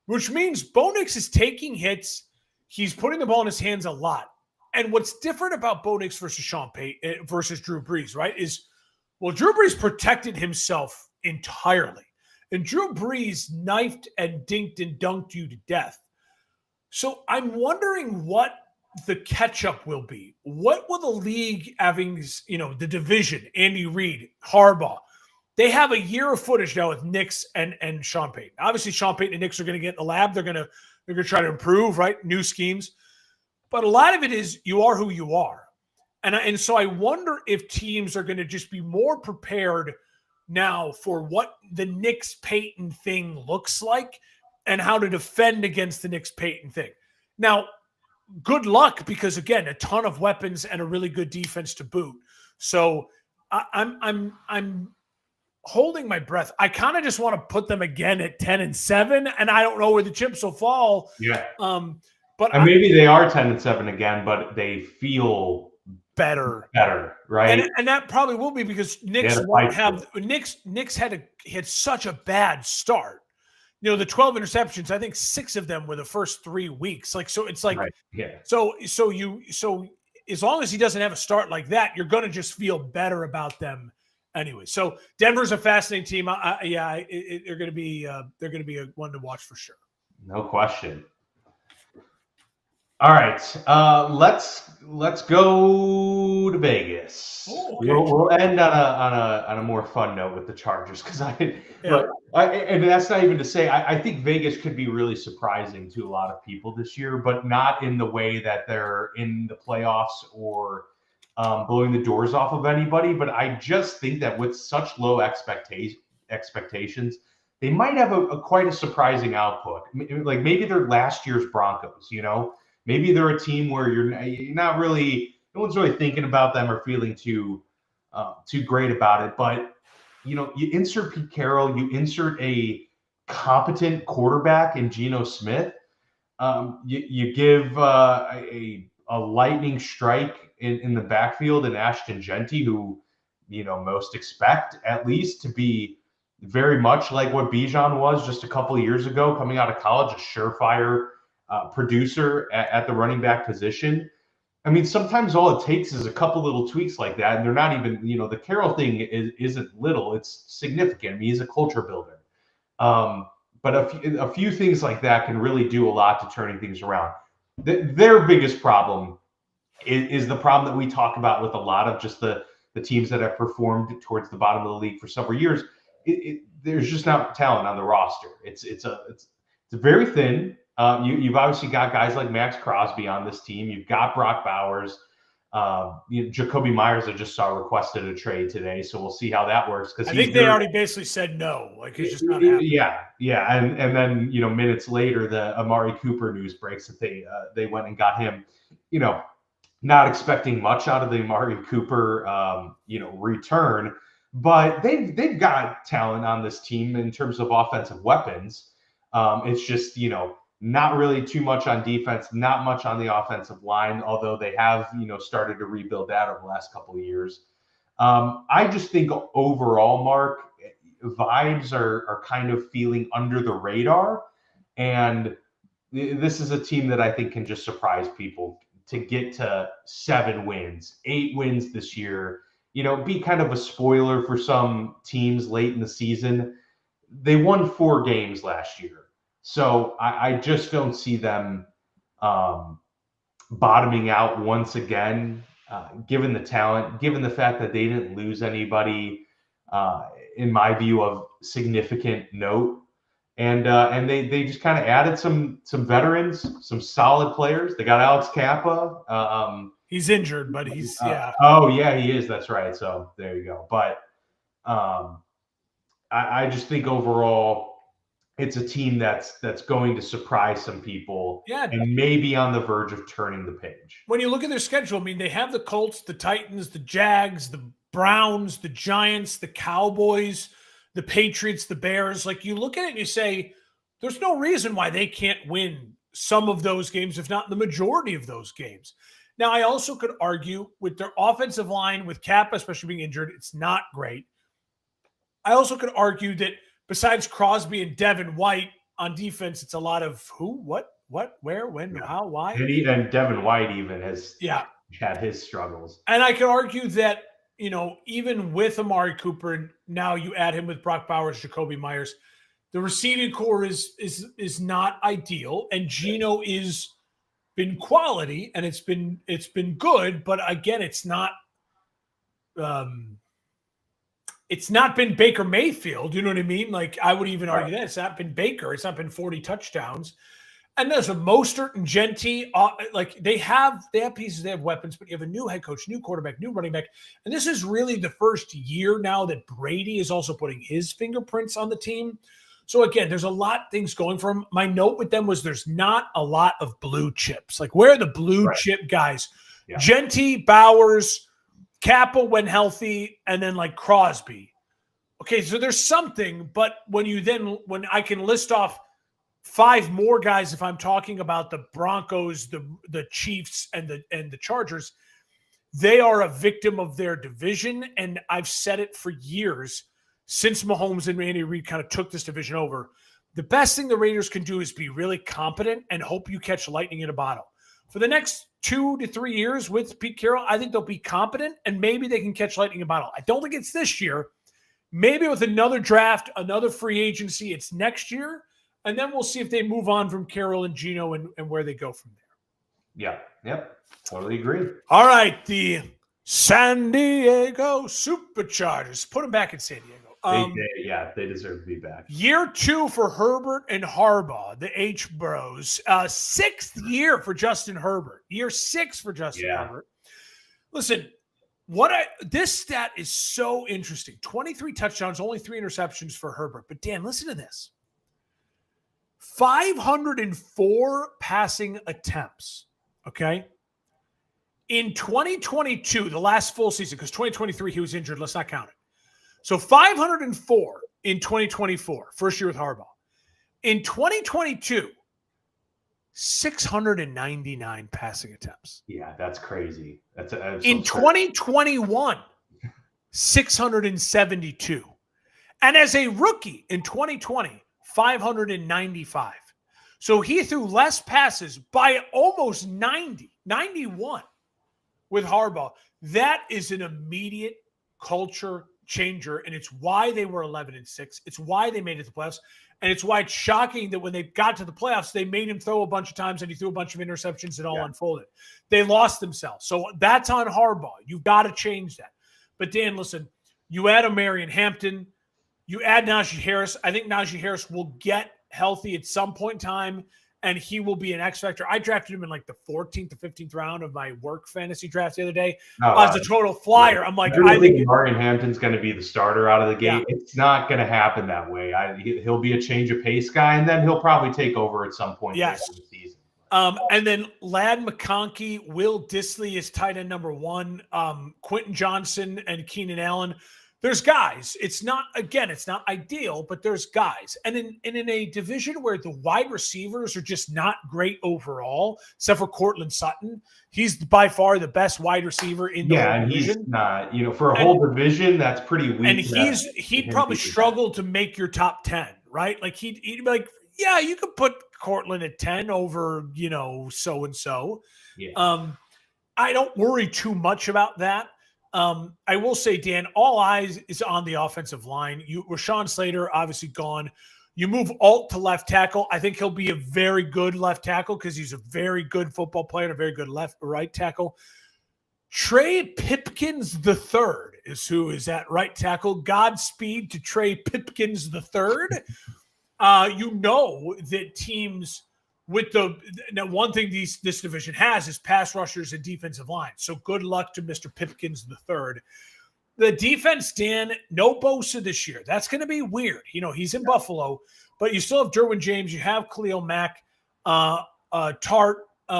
which means Bo Nix is taking hits. He's putting the ball in his hands a lot. And what's different about Bo Nix versus Sean Payton versus Drew Brees, right, is, well, Drew Brees protected himself entirely. And Drew Brees knifed and dinked and dunked you to death. So I'm wondering what the catch-up will be. What will the league having, the division, Andy Reid, Harbaugh, they have a year of footage now with Nix and Sean Payton. Obviously, Sean Payton and Nix are going to get in the lab. They're going to try to improve, right? New schemes. But a lot of it is you are who you are. And so I wonder if teams are going to just be more prepared now for what the Nix Payton thing looks like and how to defend against the Nix Payton thing. Now, good luck, because again, a ton of weapons and a really good defense to boot. So I'm holding my breath. I kind of just want to put them again at 10-7, and I don't know where the chips will fall. Yeah. But maybe they are 10-7 again, but they feel better, right? And that probably will be because Nix won't have Nix had such a bad start. The 12 interceptions, I think 6 of them were the first 3 weeks. Like, so it's like, right. Yeah. So as long as he doesn't have a start like that, you're going to just feel better about them anyway. So Denver's a fascinating team. They're going to be a one to watch for sure. No question. All right, let's go to Vegas. Oh, okay. We'll end on a more fun note with the Chargers, because and that's not even to say I think Vegas could be really surprising to a lot of people this year, but not in the way that they're in the playoffs or blowing the doors off of anybody. But I just think that with such low expectations, they might have quite a surprising output. Like maybe they're last year's Broncos, Maybe they're a team where you're not really, no one's really thinking about them or feeling too great about it. But, you insert Pete Carroll, you insert a competent quarterback in Geno Smith. You give a lightning strike in the backfield in Ashton Genty, who, most expect at least to be very much like what Bijan was just a couple of years ago coming out of college, a surefire producer at the running back position. I mean, sometimes all it takes is a couple little tweaks like that, and they're not even, the Carroll thing isn't little; it's significant. I mean, he's a culture builder. But a few things like that can really do a lot to turning things around. Their biggest problem is the problem that we talk about with a lot of just the teams that have performed towards the bottom of the league for several years. There's just not talent on the roster. It's very thin. You've obviously got guys like Max Crosby on this team. You've got Brock Bowers. Jacoby Myers, I just saw requested a trade today, so we'll see how that works. Because I think they already basically said no. Like, he's just not happy. Yeah, and then minutes later, the Amari Cooper news breaks that they went and got him. Not expecting much out of the Amari Cooper return, but they've got talent on this team in terms of offensive weapons. It's just not really too much on defense, not much on the offensive line, although they have, started to rebuild that over the last couple of years. I just think overall, Mark, vibes are kind of feeling under the radar. And this is a team that I think can just surprise people to get to 7 wins, 8 wins this year, be kind of a spoiler for some teams late in the season. They won 4 games last year. So I just don't see them bottoming out once again, given the talent, given the fact that they didn't lose anybody in my view, of significant note. And they just kind of added some veterans, some solid players. They got Alex Kappa. He's injured, but he's Oh yeah, he is. That's right. So there you go. But I just think overall, it's a team that's going to surprise some people, and maybe on the verge of turning the page. When you look at their schedule, I mean, they have the Colts, the Titans, the Jags, the Browns, the Giants, the Cowboys, the Patriots, the Bears. Like, you look at it and you say, there's no reason why they can't win some of those games, if not the majority of those games. Now, I also could argue with their offensive line, with Kappa especially being injured, it's not great. I also could argue that besides Crosby and Devin White on defense, it's a lot of who, what, where, when, how, why. And Devin White even has had his struggles. And I could argue that, even with Amari Cooper, now you add him with Brock Bowers, Jacoby Myers, the receiving core is not ideal. And Geno is been quality, and it's been good, but again, it's not been Baker Mayfield. You know what I mean? Like, I would even argue that it's not been Baker. It's not been 40 touchdowns. And there's a Mostert and Gentry. They have pieces, they have weapons, but you have a new head coach, new quarterback, new running back. And this is really the first year now that Brady is also putting his fingerprints on the team. So again, there's a lot of things going for him. My note with them was there's not a lot of blue chips. Like, where are the blue chip guys? Yeah. Gentry, Bowers, Kappa when healthy, and then like Crosby. Okay, so there's something, but when I can list off 5 more guys, if I'm talking about the Broncos, the Chiefs, and the Chargers, they are a victim of their division, and I've said it for years since Mahomes and Andy Reid kind of took this division over. The best thing the Raiders can do is be really competent and hope you catch lightning in a bottle. For the next 2 to 3 years with Pete Carroll, I think they'll be competent, and maybe they can catch lightning in a bottle. I don't think it's this year. Maybe with another draft, another free agency, it's next year, and then we'll see if they move on from Carroll and Geno and where they go from there. Yep, totally agree. All right, the San Diego Superchargers. Put them back in San Diego. They deserve to be back. Year 2 for Herbert and Harbaugh, the H Bros. 6th year for Justin Herbert. Year 6 for Justin Herbert. Listen, this stat is so interesting. 23 touchdowns, only 3 interceptions for Herbert. But Dan, listen to this. 504 passing attempts. Okay. In 2022, the last full season, because 2023 he was injured, let's not count it. So 504 in 2024, first year with Harbaugh. In 2022, 699 passing attempts. Yeah, that's crazy. In 2021, 672. And as a rookie in 2020, 595. So he threw less passes by almost 91 with Harbaugh. That is an immediate culture changer, and it's why they were 11-6. It's why they made it to the playoffs, and it's why it's shocking that when they got to the playoffs, they made him throw a bunch of times and he threw a bunch of interceptions and all unfolded. They lost themselves. So that's on Harbaugh. You've got to change that. But Dan, listen, you add a Marion Hampton, you add Najee Harris. I think Najee Harris will get healthy at some point in time, and he will be an X factor. I drafted him in like the 14th or 15th round of my work fantasy draft the other day as a total flyer. I'm like, I think Marion Hampton's going to be the starter out of the gate. Yeah. It's not going to happen that way. He'll be a change of pace guy, and then he'll probably take over at some point in the season. And then Ladd McConkey, Will Dissly is tight end number 1. Quentin Johnson and Keenan Allen. There's guys. It's not ideal, but there's guys. And in a division where the wide receivers are just not great overall, except for Cortland Sutton, he's by far the best wide receiver in the division. And he's not, for a whole division, that's pretty weak. And he'd probably struggle to make your top 10, right? Like he'd be like, yeah, you could put Cortland at 10 over, so-and-so. Yeah. I don't worry too much about that. I will say, Dan, all eyes is on the offensive line. Rashawn Slater, obviously gone. You move Alt to left tackle. I think he'll be a very good left tackle because he's a very good football player and a very good right tackle. Trey Pipkins III is who is at right tackle. Godspeed to Trey Pipkins III. You know that teams with now one thing this division has is pass rushers and defensive line. So good luck to Mr. Pipkins III. The defense, Dan, no Bosa this year. That's going to be weird. He's in Buffalo, but you still have Derwin James. You have Khalil Mack, Tart, he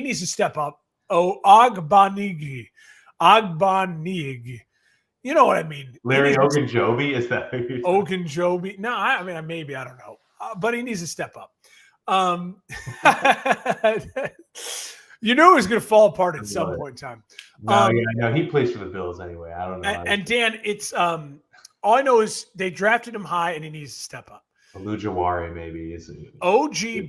needs to step up. Agbanigi. You know what I mean? Larry Ogunjobi, is that Ogunjobi? No, I mean maybe, I don't know, but he needs to step up. You knew it was going to fall apart at some point in time. No, he plays for the Bills anyway. I don't know. And Dan, it's all I know is they drafted him high and he needs to step up. Olujawari maybe is Ogbonnia.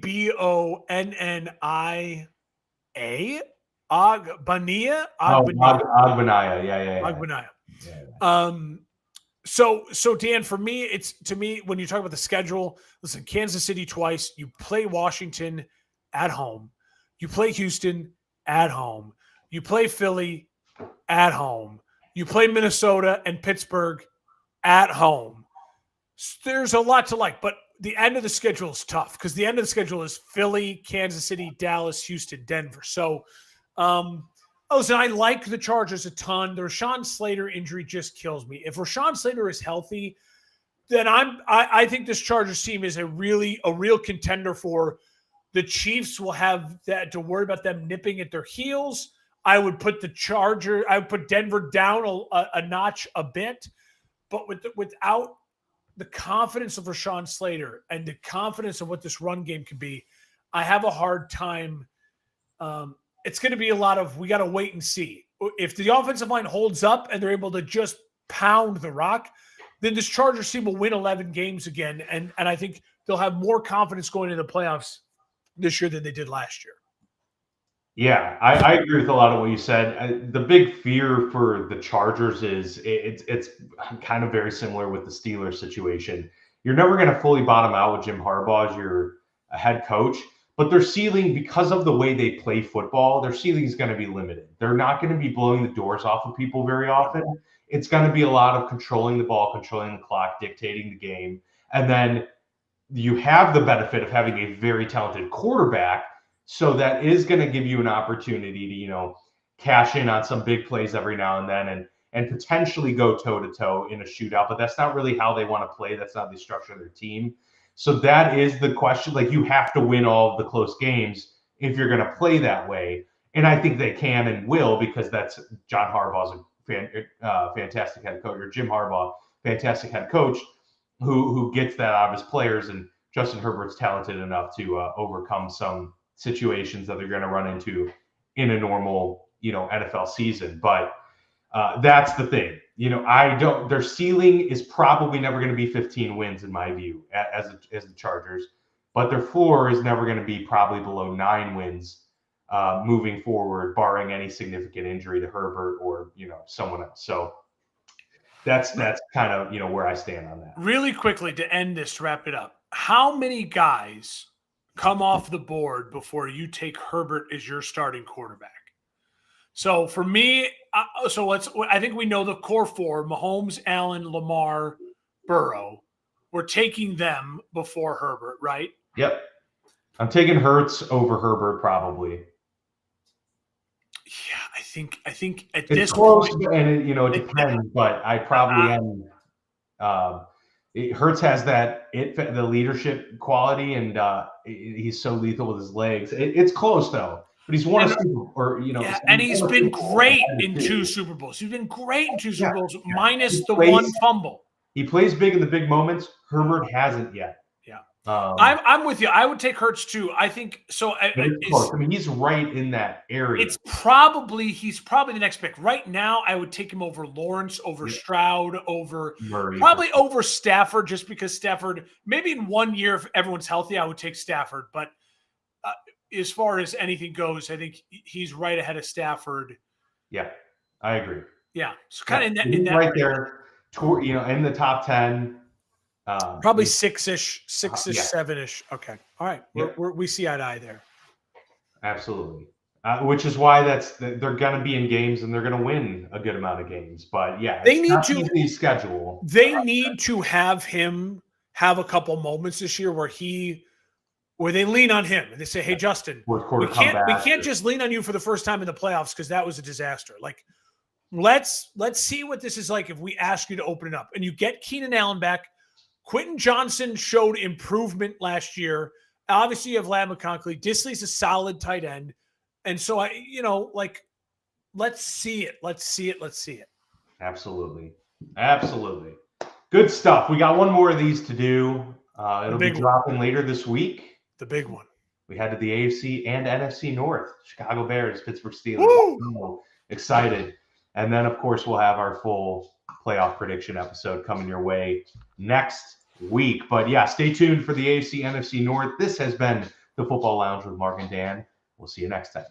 Ogbonnia. Ogbonnia. Yeah. Ogbonnia. So Dan, for me, when you talk about the schedule, listen, Kansas City twice, you play Washington at home, you play Houston at home, you play Philly at home, you play Minnesota and Pittsburgh at home. There's a lot to like, but the end of the schedule is tough because the end of the schedule is Philly, Kansas City, Dallas, Houston, Denver. So, listen, I like the Chargers a ton. The Rashawn Slater injury just kills me. If Rashawn Slater is healthy, then I think this Chargers team is a real contender for the Chiefs. Will have that to worry about them nipping at their heels. I would put Denver down a notch a bit, but without the confidence of Rashawn Slater and the confidence of what this run game can be, I have a hard time. It's going to be a lot of, we got to wait and see. If the offensive line holds up and they're able to just pound the rock, then this Chargers team will win 11 games again. And I think they'll have more confidence going into the playoffs this year than they did last year. Yeah, I agree with a lot of what you said. The big fear for the Chargers is it's kind of very similar with the Steelers situation. You're never going to fully bottom out with Jim Harbaugh as your head coach, but their ceiling, because of the way they play football, their ceiling is going to be limited. They're not going to be blowing the doors off of people very often. It's going to be a lot of controlling the ball, controlling the clock, dictating the game. And then you have the benefit of having a very talented quarterback. So that is going to give you an opportunity to, cash in on some big plays every now and then and potentially go toe-to-toe in a shootout. But that's not really how they want to play. That's not the structure of their team. So that is the question. Like, you have to win all of the close games if you're going to play that way. And I think they can and will, because that's John Harbaugh's a fantastic head coach, or Jim Harbaugh, fantastic head coach, who gets that out of his players. And Justin Herbert's talented enough to overcome some situations that they're going to run into in a normal, NFL season. But that's the thing. Their ceiling is probably never going to be 15 wins in my view as the Chargers, but their floor is never going to be probably below 9 wins moving forward, barring any significant injury to Herbert or, someone else. So that's kind of, where I stand on that. Really quickly to end this, to wrap it up. How many guys come off the board before you take Herbert as your starting quarterback? So for me, I think we know the core four: Mahomes, Allen, Lamar, Burrow. We're taking them before Herbert, right? Yep. I'm taking Hurts over Herbert probably. Yeah, I think at it's this close, point, and it depends, but I probably am. Hurts has the leadership quality, and he's so lethal with his legs. It's close though, but he's won a Super Bowl, and he's been great in 2 Super Bowls. He's been great in 2 Super Bowls, minus the one fumble. He plays big in the big moments. Herbert hasn't yet. Yeah, I'm with you. I would take Hurts too. I think so. He's right in that area. He's probably the next pick. Right now, I would take him over Lawrence, over Stroud, over Murray, probably over Stafford, just because Stafford, maybe in 1 year, if everyone's healthy, I would take Stafford. But as far as anything goes, I think he's right ahead of Stafford. Yeah, I agree. Yeah, so kind of in that right there, in the top 10. Probably 6-ish, 7-ish. Okay. All right. We see eye to eye there. Absolutely. Which is why they're going to be in games and they're going to win a good amount of games. But yeah, they need to easy schedule. They need to have him have a couple moments this year where they lean on him and they say, "Hey, Justin, we can't just lean on you for the first time in the playoffs because that was a disaster. Like, let's see what this is like if we ask you to open it up." And you get Keenan Allen back. Quentin Johnson showed improvement last year. Obviously, you have Ladd McConkey. Dissly's a solid tight end. And so let's see it. Let's see it. Absolutely. Good stuff. We got one more of these to do. It'll be dropping later this week. The big one. We head to the AFC and NFC North. Chicago Bears, Pittsburgh Steelers. Excited. And then, of course, we'll have our full playoff prediction episode coming your way next week. But yeah, stay tuned for the AFC, NFC North. This has been the Football Lounge with Mark and Dan. We'll see you next time.